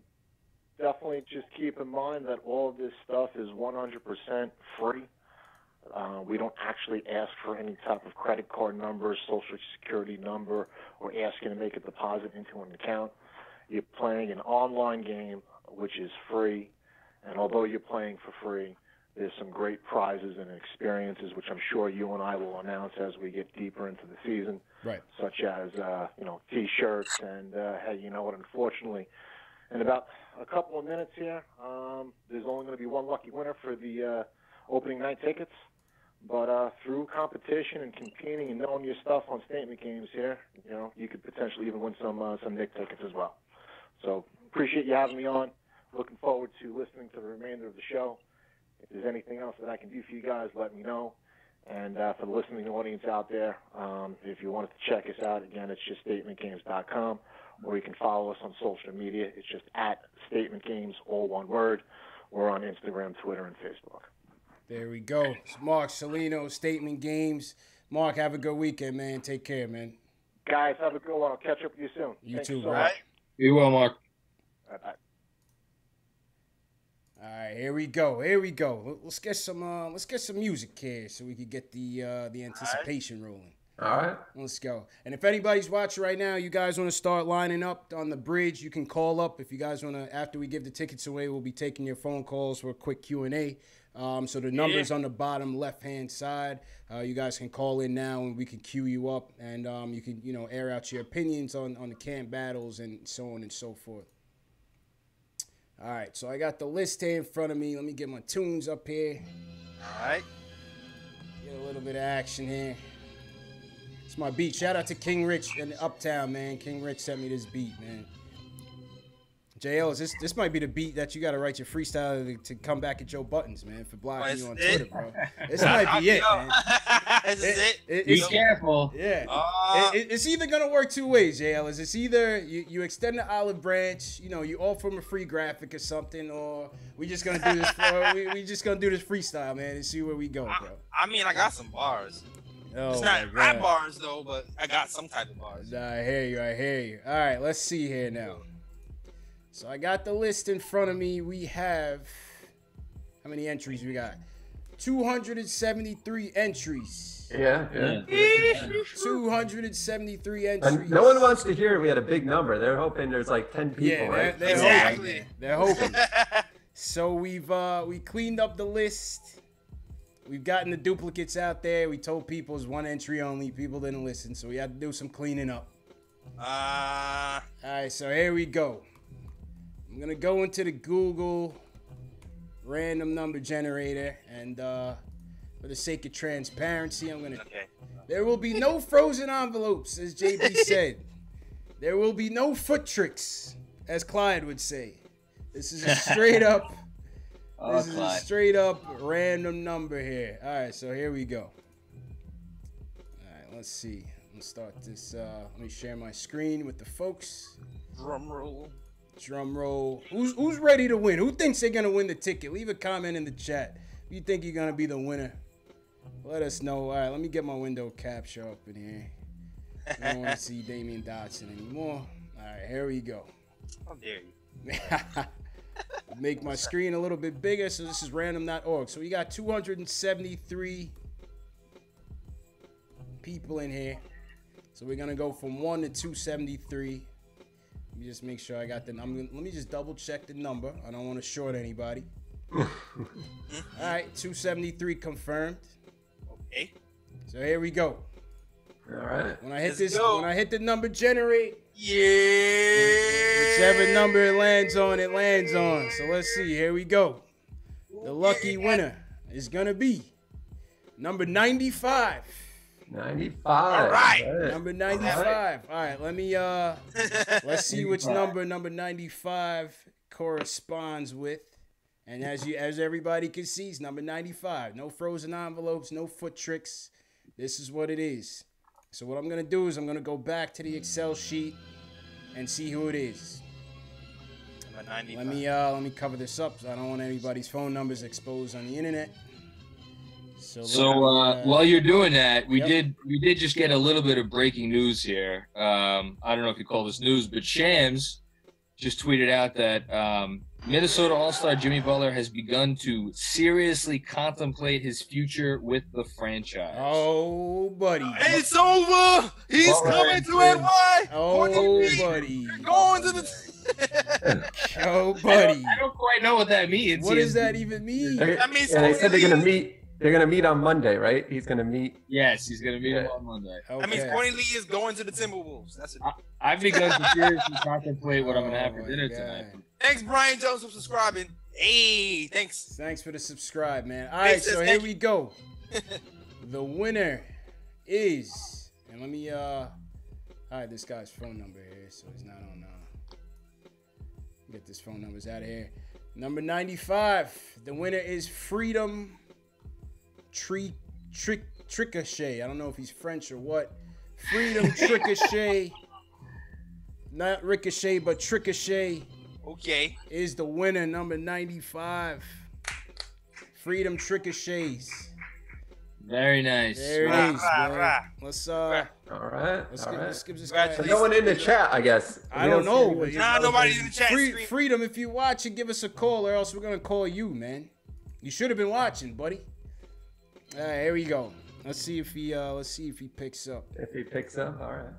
definitely just keep in mind that all of this stuff is 100% free. We don't actually ask for any type of credit card number, social security number, or ask you to make a deposit into an account. You're playing an online game, which is free. And although you're playing for free, there's some great prizes and experiences, which I'm sure you and I will announce as we get deeper into the season, right? Such as, T-shirts and, unfortunately, in about a couple of minutes here, there's only going to be one lucky winner for the opening night tickets. But through competition and competing and knowing your stuff on Statement Games here, you could potentially even win some Knicks tickets as well. So appreciate you having me on. Looking forward to listening to the remainder of the show. If there's anything else that I can do for you guys, let me know. And for the listening audience out there, if you wanted to check us out, again, it's just statementgames.com, or you can follow us on social media. It's just at Statement Games, all one word. We're on Instagram, Twitter, and Facebook. There we go. It's Mark Salino, Statement Games. Mark, have a good weekend, man. Take care, man. Guys, have a good one. I'll catch up with you soon. You too, so bro. much. You will, Mark. Bye-bye. All right, here we go. Let's get some music here so we can get the anticipation rolling. All right. Let's go. And if anybody's watching right now, you guys want to start lining up on the bridge, you can call up. If you guys want to, after we give the tickets away, we'll be taking your phone calls for a quick Q&A. So the number's on the bottom left-hand side. You guys can call in now and we can queue you up. And you can, air out your opinions on the camp battles and so on and so forth. All right, so I got the list here in front of me. Let me get my tunes up here. All right. Get a little bit of action here. It's my beat. Shout out to King Rich in Uptown, man. King Rich sent me this beat, man. JL, this might be the beat that you got to write your freestyle to come back at Joe Buttons, man, for blocking you on Twitter, bro. This might be it, man. This is it. Be careful. Yeah. It's either going to work two ways, JL. It's either you extend the olive branch, you offer him a free graphic or something, or we just going to do this we just going to do this freestyle, man, and see where we go, bro. I mean, I got some bars. Oh, it's not rap bars, though, but I got some type of bars. I hear you. All right, let's see here now. So I got the list in front of me. We have, how many entries we got? 273 entries. Yeah. 273 entries. And no one wants to hear we had a big number. They're hoping there's like 10 people, yeah, right? They're hoping. So we cleaned up the list. We've gotten the duplicates out there. We told people it's one entry only. People didn't listen, so we had to do some cleaning up. All right, so here we go. I'm gonna go into the Google random number generator, and for the sake of transparency, I'm gonna. Okay. There will be no frozen envelopes, as JB said. There will be no foot tricks, as Clyde would say. This is a straight up. This is a straight up random number here. All right, so here we go. All right, let's see. Let's start this. Let me share my screen with the folks. Drum roll. Drum roll. Who's ready to win? Who thinks they're gonna win the ticket? Leave a comment in the chat. If you think you're gonna be the winner, let us know. All right, let me get my window capture up in here. I don't want to see Damian Dotson anymore. All right, here we go. How dare you? Make my screen a little bit bigger. So this is random.org. So we got 273 people in here. So we're gonna go from 1 to 273. Let me just make sure I got the number. Let me just double check the number. I don't want to short anybody. All right, 273 confirmed. Okay. So here we go. All right. When I hit Let's go. when I hit the number generate, Yeah. whichever number it lands on. So let's see. Here we go. The lucky winner is gonna be number 95. 95. All right. Number 95. All right, let me let's see which number 95 corresponds with. And as everybody can see, it's number 95. No frozen envelopes, no foot tricks. This is what it is. So what I'm gonna do is I'm gonna go back to the Excel sheet and see who it is. Number 95. Let me cover this up, so I don't want anybody's phone numbers exposed on the internet. So while you're doing that, we did just get a little bit of breaking news here. I don't know if you call this news, but Shams just tweeted out that Minnesota All-Star Jimmy Butler has begun to seriously contemplate his future with the franchise. Oh, buddy. It's over. He's coming to NY. Oh, buddy. Going to the. Oh, buddy. I don't quite know what that means. What does that even mean? That means they said they're gonna meet. They're gonna meet on Monday, right? He's gonna meet. Yes, he's going to meet him on Monday. Okay. That means Courtney Lee is going to the Timberwolves. That's it. I've begun to seriously contemplate what I'm going to have for dinner God. tonight. Thanks, Brian Jones, for subscribing. Hey, thanks. Thanks for the subscribe, man. All right, so here we go. The winner is, and let me hide this guy's phone number here so he's not on. Get this phone numbers out of here. Number 95. The winner is Freedom Tricochet. I don't know if he's French or what. Freedom Tricochet. Not Ricochet, but Tricochet. Okay. Is the winner, number 95. Freedom Tricochets. Very nice. There it is, man. Let's All right. let's give this guy. So no one in the chat, I guess. I don't know. Nah, nobody's in the chat. Freedom, if you watch it, give us a call, or else we're gonna call you, man. You should have been watching, buddy. All right, here we go. Let's see if he picks up. If he picks up, all right.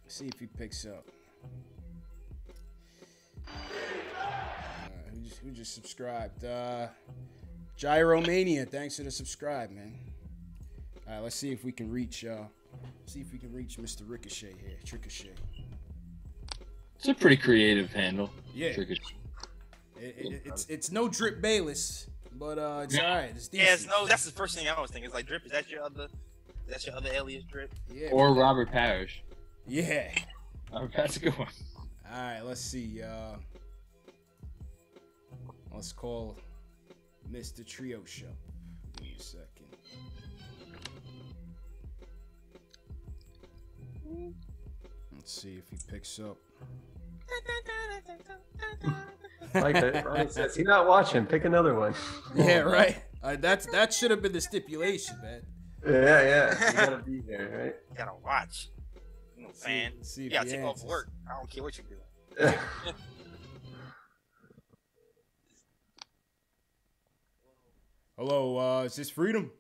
Let's see if he picks up. Who just subscribed? Gyromania, thanks for the subscribe, man. All right, let's see if we can reach. Mr. Ricochet here. Tricochet. It's a pretty creative handle. Yeah. It's no Drip Bayless, but it's all right. It's decent. Yes, no, that's the first thing I was thinking. It's like Drip. Is that your other alias, Drip? Yeah. Or Robert Parrish. Yeah. That's a good one. All right, let's see. Let's call Mr. Trio Show. Give me a second. Let's see if he picks up. Like that. Ronnie says he's not watching. Pick another one. Yeah, right. That should have been the stipulation, man. Yeah. You gotta be there, right? You gotta watch. You know, fan. See You if gotta he take off answers. work. I don't care what you do. Hello, is this Freedom?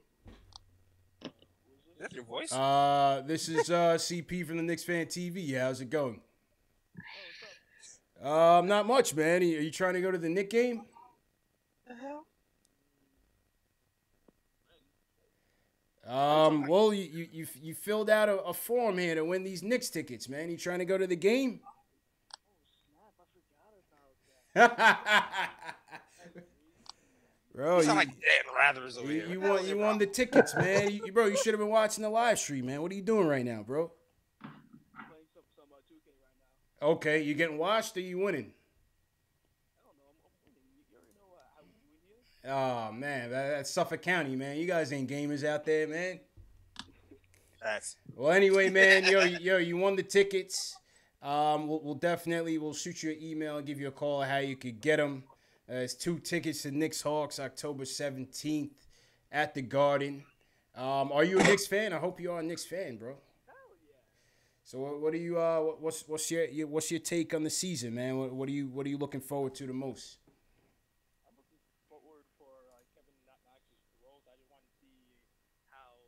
Is that your voice? This is CP from the Knicks Fan TV. How's it going? Not much, man. Are you trying to go to the Knicks game? the hell? Well, you filled out a form here to win these Knicks tickets, man. You trying to go to the game? Bro, You sound like Dan Rathers over here. you won the tickets, man. Bro, you should have been watching the live stream, man. What are you doing right now, bro? Playing some 2K right now. Okay, you getting watched or you winning? I don't know. I'm winning. You already know how we win here. Oh man, that's Suffolk County, man. You guys ain't gamers out there, man. That's Well, anyway, man, you won the tickets. We'll shoot you an email and give you a call how you could get them. It's 2 tickets to Knicks Hawks October 17th at the Garden. Are you a Knicks fan? I hope you are a Knicks fan, bro. Hell yeah. So what do you what's your take on the season, man? What are you looking forward to the most? I'm looking forward for Kevin Knox's growth. I just want to see how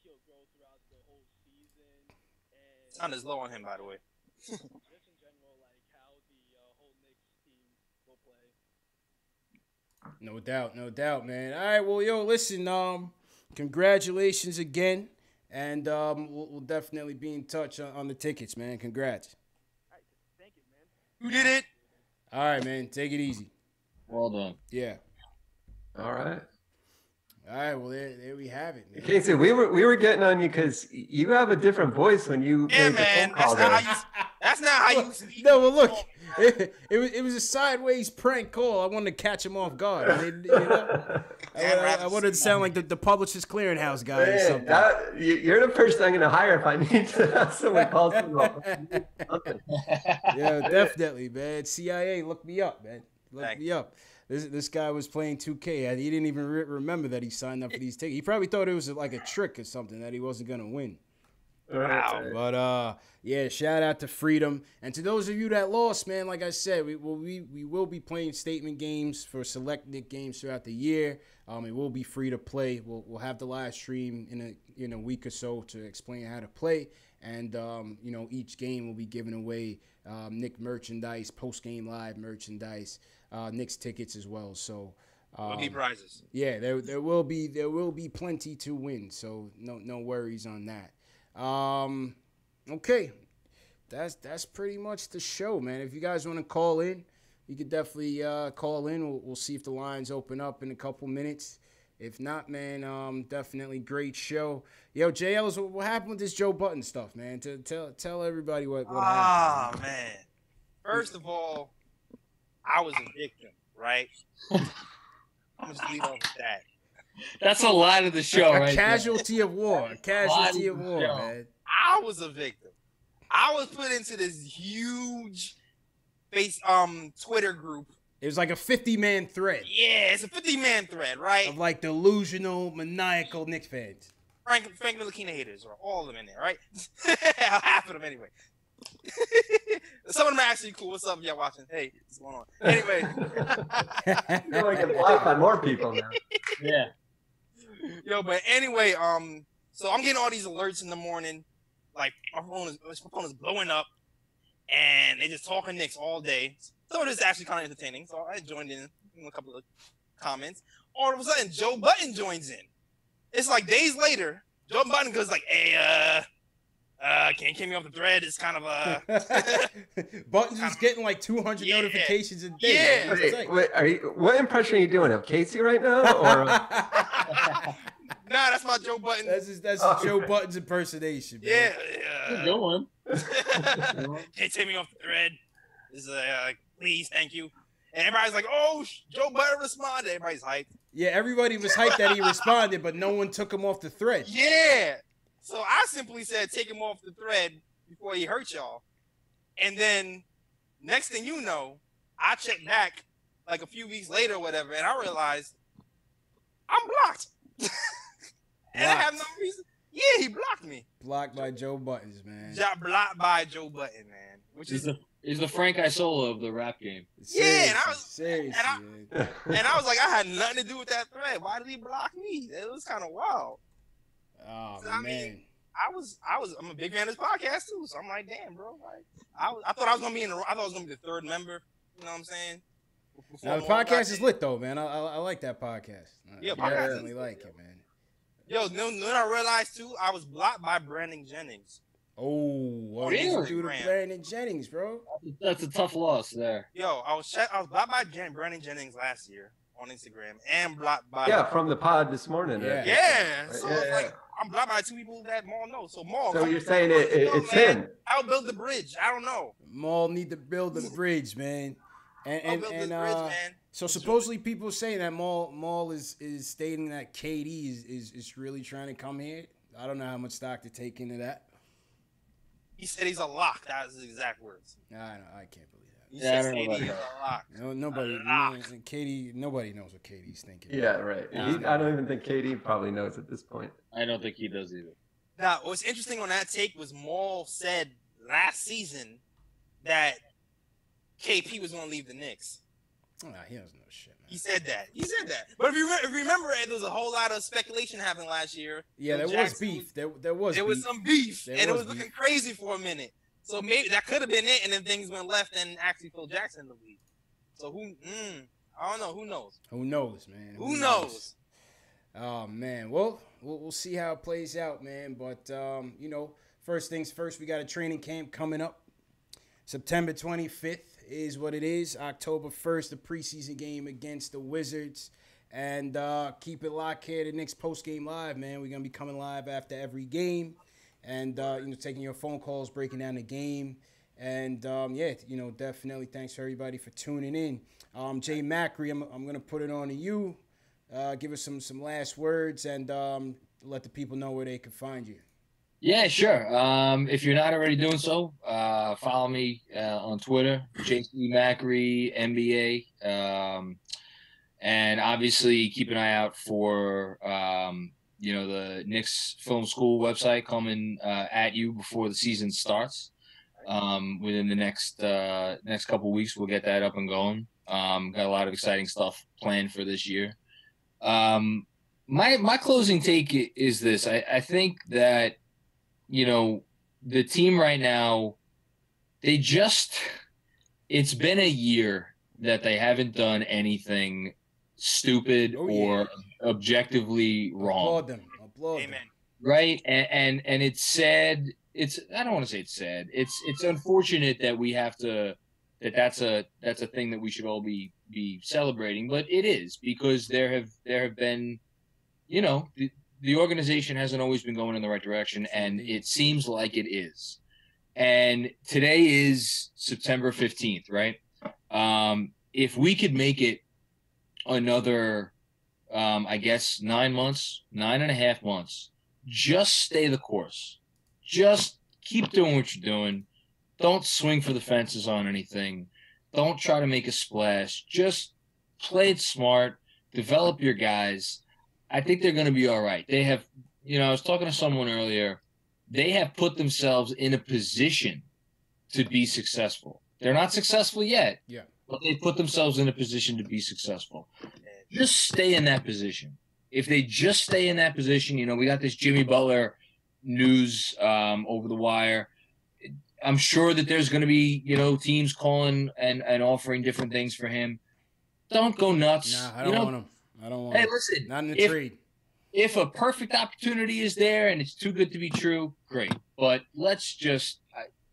he'll grow throughout the whole season. And sound is low on him, by the way. just in general, how the whole Knicks team will play. No doubt, man. All right, well, listen, congratulations again, and we'll definitely be in touch on the tickets, man. Congrats. All right, thank you, man. Who did it? All right, man. Take it easy. Well done. Yeah. All right. All right. Well, there we have it, man. Casey, we were getting on you because you have a different voice when you Yeah, made the man. phone call That's not how you speak. No, well, look, it was a sideways prank call. I wanted to catch him off guard. I wanted to sound like the Publishers Clearinghouse guy or something. You're the person I'm going to hire if I need to have someone call someone. Yeah, definitely, man. CIA, look me up, man. Look me up. This guy was playing 2K. He didn't even remember that he signed up for these tickets. He probably thought it was like a trick or something that he wasn't going to win. Wow. But yeah, shout out to Freedom, and to those of you that lost, man. Like I said, we will be playing statement games for select Knick games throughout the year. It will be free to play. We'll have the live stream in a week or so to explain how to play, and each game will be giving away Knick merchandise, post game live merchandise, Knicks tickets as well. So. There'll be prizes. Yeah, there will be plenty to win. So no worries on that. Okay, that's pretty much the show, man. If you guys want to call in, you could definitely call in. We'll see if the lines open up in a couple minutes. If not, man, definitely great show. Yo, JL's, what happened with this Joe Button stuff, man? Tell everybody what happened. Ah, man. First of all, I was a victim, right? I'm just leave off with that. That's a lot of the show, right? Casualty of war. Casualty of war, man. I was a victim. I was put into this huge Twitter group. It was like a 50-man thread. Yeah, it's a 50-man thread, right? Of like delusional, maniacal Knicks fans. Frank Ntilikina haters, or all of them in there, right? Half of them, anyway. Some of them are actually cool. What's up, y'all watching? Hey, what's going on? Anyway. You're like a block on more people now. Yeah. Yo, but anyway, so I'm getting all these alerts in the morning. Like, my phone is blowing up, and they just talking Knicks all day. Some of this is actually kind of entertaining, so I joined in a couple of comments. All of a sudden, Joe Button joins in. It's like days later, Joe Button goes like, hey, can't keep me off the thread. It's kind of Button's just getting like 200 notifications a day. Yeah. Wait, what impression are you doing of Casey right now? Or nah, that's my Joe Button. That's Joe Button's impersonation, man. Yeah. Good one. Can't take me off the thread. This is please, thank you. And everybody's like, oh, Joe Button responded. Everybody's hyped. Yeah, everybody was hyped that he responded, but no one took him off the thread. Yeah. So I simply said, take him off the thread before he hurt y'all. And then next thing you know, I checked back like a few weeks later or whatever, and I realized I'm blocked. And I have no reason. Yeah, he blocked me. Blocked by Joe Buttons, man. Blocked by Joe Button, man. Which is the Frank Isola of the rap game. Yeah, and I was seriously, and I was like, I had nothing to do with that thread. Why did he block me? It was kind of wild. Oh So, I man. mean, I'm a big fan of this podcast too. So I'm like, damn, bro. Like, I thought I was gonna be I thought I was gonna be the third member. You know what I'm saying? Now the podcast is lit though, man. I like that podcast. Yeah, I podcast definitely is like lit, it, man. Yo, no, I realized too, I was blocked by Brandon Jennings. Oh, what Really? did you do to Brandon Jennings, bro? That's a tough loss there. Yo, I was blocked by Brandon Jennings last year on Instagram and blocked by from the pod this morning. Yeah. Yeah. So Yeah, it's like I'm blocked by 2 people that Maul knows. So Maul. So you're saying it's man. him? I'll build the bridge. I don't know. Maul need to build the bridge, man. And build this bridge, man. So supposedly people saying that Maul is stating that KD is really trying to come here. I don't know how much stock to take into that. He said he's a lock. That was his exact words. I can't believe that. He Yeah, I said don't know KD is about a lock. No, nobody knows what KD's thinking. Yeah, right. I don't even think KD probably knows at this point. I don't think he does either. Now, what's interesting on that take was Maul said last season that KP was going to leave the Knicks. Nah, he doesn't know shit, man. He said that. But if you remember, there was a whole lot of speculation happening last year. Yeah, there was beef. There was some beef, and it was beef. looking crazy for a minute. So maybe that could have been it, and then things went left, and actually Phil Jackson in the league. So I don't know. Who knows? Who knows, man? Who knows? Oh man, well, we'll see how it plays out, man. But first things first, we got a training camp coming up. September 25th is what it is. October 1st, the preseason game against the Wizards. And keep it locked here to Knicks post-game live, man. We're going to be coming live after every game. And, taking your phone calls, breaking down the game. And, definitely thanks for everybody for tuning in. Jay Macri, I'm going to put it on to you. Give us some last words and let the people know where they can find you. Yeah, sure. If you're not already doing so, follow me on Twitter, JC Macri, NBA. And obviously keep an eye out for, the Knicks Film School website coming at you before the season starts. Within the next couple of weeks, we'll get that up and going. Got a lot of exciting stuff planned for this year. My closing take is this. I think that, the team right now, it's been a year that they haven't done anything stupid or objectively wrong. Applaud them. Amen. Right? And it's sad. I don't want to say it's sad. It's unfortunate that we have to, that's a thing that we should all be celebrating, but it is, because there have been, the organization hasn't always been going in the right direction, and it seems like it is. And today is September 15th, right? If we could make it another, 9.5 months, just stay the course. Just keep doing what you're doing. Don't swing for the fences on anything. Don't try to make a splash. Just play it smart. Develop your guys. I think they're going to be all right. They have, I was talking to someone earlier. They have put themselves in a position to be successful. They're not successful yet, but they put themselves in a position to be successful. Just stay in that position. If they just stay in that position, we got this Jimmy Butler news over the wire. I'm sure that there's going to be, teams calling and offering different things for him. Don't go nuts. Nah, I don't want him. I don't want him. Hey, listen. Not in the trade. If a perfect opportunity is there and it's too good to be true, great. But let's just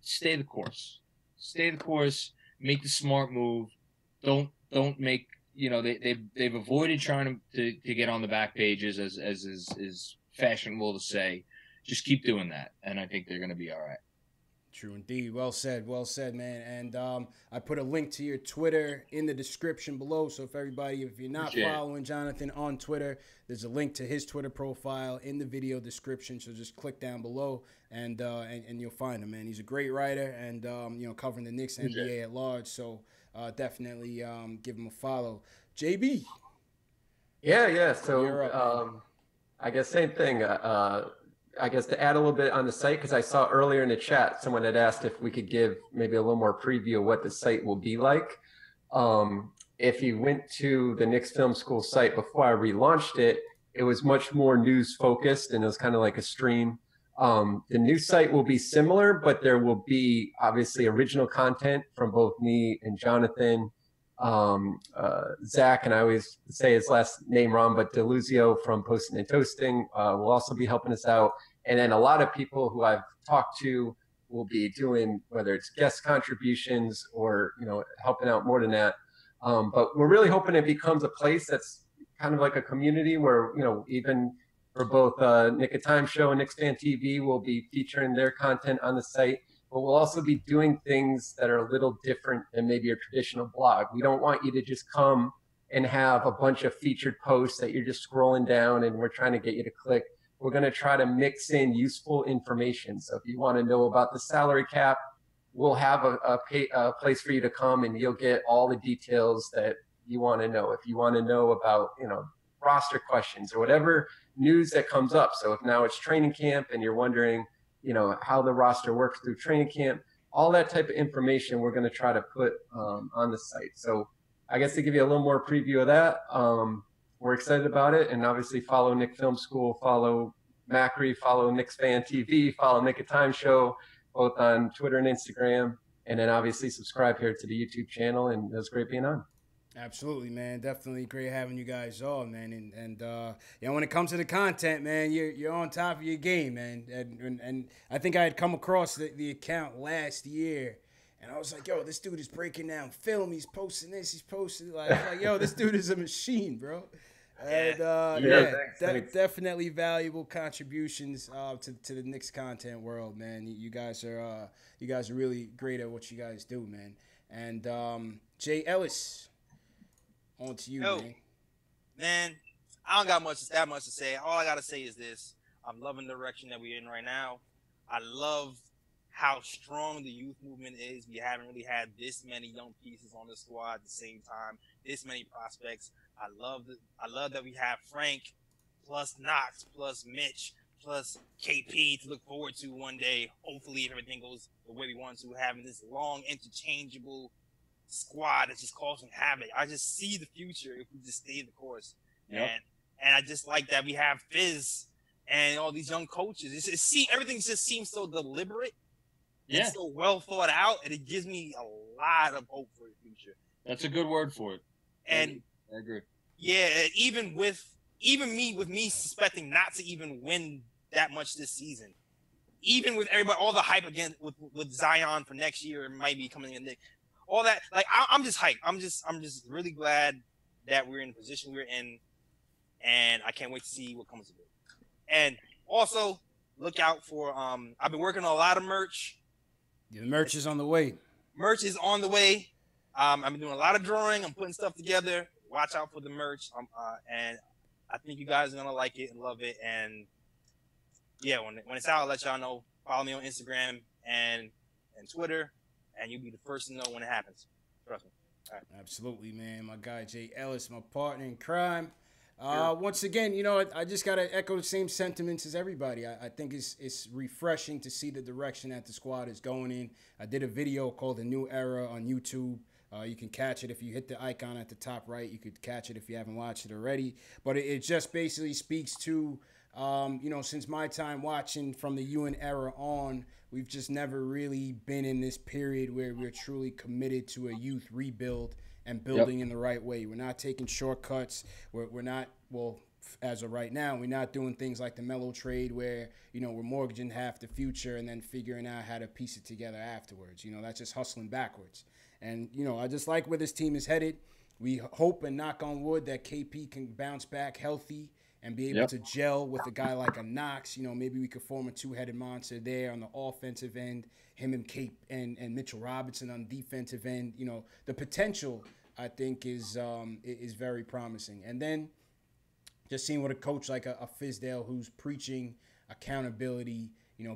stay the course. Stay the course. Make the smart move. Don't make, they've avoided trying to get on the back pages, as is fashionable to say. Just keep doing that, and I think they're going to be all right. True indeed. Well said, man. And I put a link to your Twitter in the description below. So if you're not following Jonathan on Twitter, there's a link to his Twitter profile in the video description. So just click down below and you'll find him, man. He's a great writer and covering the Knicks NBA at large. So definitely give him a follow. JB. Yeah. So I guess same thing. I guess to add a little bit on the site, because I saw earlier in the chat, someone had asked if we could give maybe a little more preview of what the site will be like. If you went to the Knicks Film School site before I relaunched it, it was much more news focused and it was kind of like a stream. The new site will be similar, but there will be obviously original content from both me and Jonathan. Zach, and I always say his last name wrong, but Deluzio from Posting and Toasting will also be helping us out. And then a lot of people who I've talked to will be doing, whether it's guest contributions or, helping out more than that. But we're really hoping it becomes a place that's kind of like a community where, even for both Nick of Time Show and Knicks Fan TV, we'll be featuring their content on the site. But we'll also be doing things that are a little different than maybe your traditional blog. We don't want you to just come and have a bunch of featured posts that you're just scrolling down and we're trying to get you to click. We're going to try to mix in useful information. So if you want to know about the salary cap, we'll have a place for you to come and you'll get all the details that you want to know. If you want to know about, roster questions or whatever news that comes up. So if now it's training camp and you're wondering, how the roster works through training camp, all that type of information we're going to try to put on the site. So I guess to give you a little more preview of that, we're excited about it. And obviously follow Nick Film School, follow Macri, follow Knicks Fan TV, follow Nick of Time Show, both on Twitter and Instagram. And then obviously subscribe here to the YouTube channel. And it was great being on. Absolutely, man. Definitely great having you guys on, man. And when it comes to the content, man, you're on top of your game, man. And I think I had come across the account last year, and I was like, yo, this dude is breaking down film. He's posting this. He's posting like yo, this dude is a machine, bro. And thanks. Definitely valuable contributions to the Knicks content world, man. You guys are really great at what you guys do, man. And Jay Ellis. On to you, man. I don't got that much to say. All I gotta say is this: I'm loving the direction that we're in right now. I love how strong the youth movement is. We haven't really had this many young pieces on the squad at the same time. This many prospects. I love that we have Frank, plus Knox, plus Mitch, plus KP to look forward to one day. Hopefully, if everything goes the way we want to, having this long interchangeable squad that's just causing havoc. I just see the future if we just stay the course. Yep. And I just like that we have Fizz and all these young coaches. Everything just seems so deliberate and so well thought out, and it gives me a lot of hope for the future. That's a good word for it. And I agree. Yeah, even me suspecting not to even win that much this season. Even with everybody, all the hype again with Zion for next year, might be coming in. All that, like, I'm just hyped. I'm just really glad that we're in the position we're in, and I can't wait to see what comes of it. And also, look out for I've been working on a lot of merch. The merch is on the way. Merch is on the way. I've been doing a lot of drawing. I'm putting stuff together. Watch out for the merch. And I think you guys are gonna like it and love it. And yeah, when it's out, I'll let y'all know. Follow me on Instagram and Twitter. And you'll be the first to know when it happens. Trust me. All right. Absolutely, man. My guy, Jay Ellis, my partner in crime. Once again, I just got to echo the same sentiments as everybody. I think it's refreshing to see the direction that the squad is going in. I did a video called The New Era on YouTube. You can catch it if you hit the icon at the top right. You could catch it if you haven't watched it already. But it just basically speaks to, since my time watching from the UN era on, we've just never really been in this period where we're truly committed to a youth rebuild and building in the right way. We're not taking shortcuts. We're not, as of right now, we're not doing things like the Melo trade where, we're mortgaging half the future and then figuring out how to piece it together afterwards. That's just hustling backwards. And, I just like where this team is headed. We hope and knock on wood that KP can bounce back healthy and be able to gel with a guy like a Knox. Maybe we could form a two-headed monster there on the offensive end, him and Cape and Mitchell Robinson on the defensive end. The potential, I think, is very promising. And then just seeing what a coach like a Fizdale who's preaching accountability,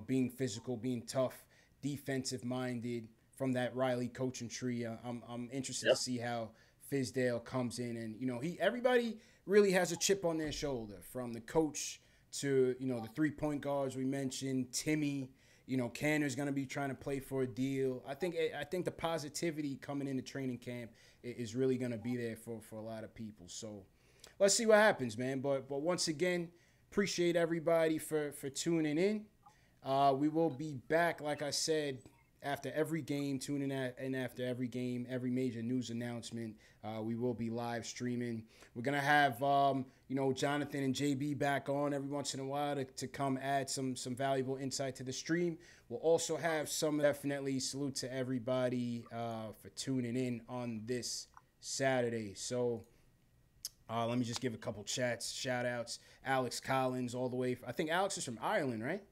being physical, being tough, defensive-minded from that Riley coaching tree. I'm interested to see how Fizdale comes in. And, everybody really has a chip on their shoulder, from the coach to, the three-point guards we mentioned, Timmy. Canner's going to be trying to play for a deal. I think the positivity coming into training camp is really going to be there for a lot of people. So let's see what happens, man. But once again, appreciate everybody for tuning in. We will be back, like I said, after every game, tune in after every game, every major news announcement. We will be live streaming. We're going to have, Jonathan and JB back on every once in a while to come add some valuable insight to the stream. We'll also have some, definitely salute to everybody for tuning in on this Saturday. So let me just give a couple shout outs. Alex Collins all the way. I think Alex is from Ireland, right?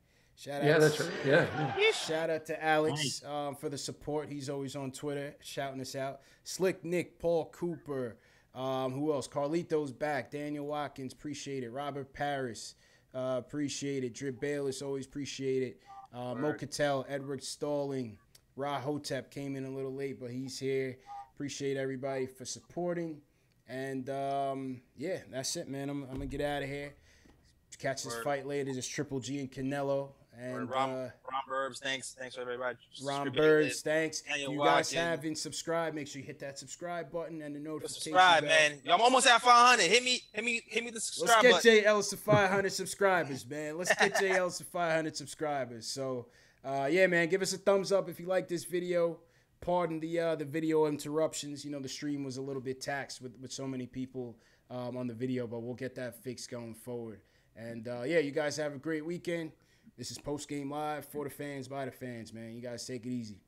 Yeah, that's right. Yeah. Shout out to Alex for the support. He's always on Twitter shouting us out. Slick Nick, Paul Cooper. Who else? Carlito's back. Daniel Watkins, appreciate it. Robert Paris, appreciate it. Drip Bayless, always appreciate it. Mo Cattell, Edward Stalling. Ra Hotep came in a little late, but he's here. Appreciate everybody for supporting. And, that's it, man. I'm going to get out of here. Catch this fight later. This Triple G and Canelo. And Ron Burbs, thanks for everybody. Ron Burbs, thanks. If you guys haven't subscribed, make sure you hit that subscribe button and the notification subscribe, bell. man. I'm almost at 500. Hit me the subscribe button. Let's get Jay Ellis to 500 subscribers, man. Let's get Jay Ellis to 500 subscribers. So, man, give us a thumbs up if you like this video. Pardon the video interruptions. The stream was a little bit taxed with so many people on the video, but we'll get that fixed going forward. And, you guys have a great weekend. This is Post Game Live for the fans, by the fans, man. You guys take it easy.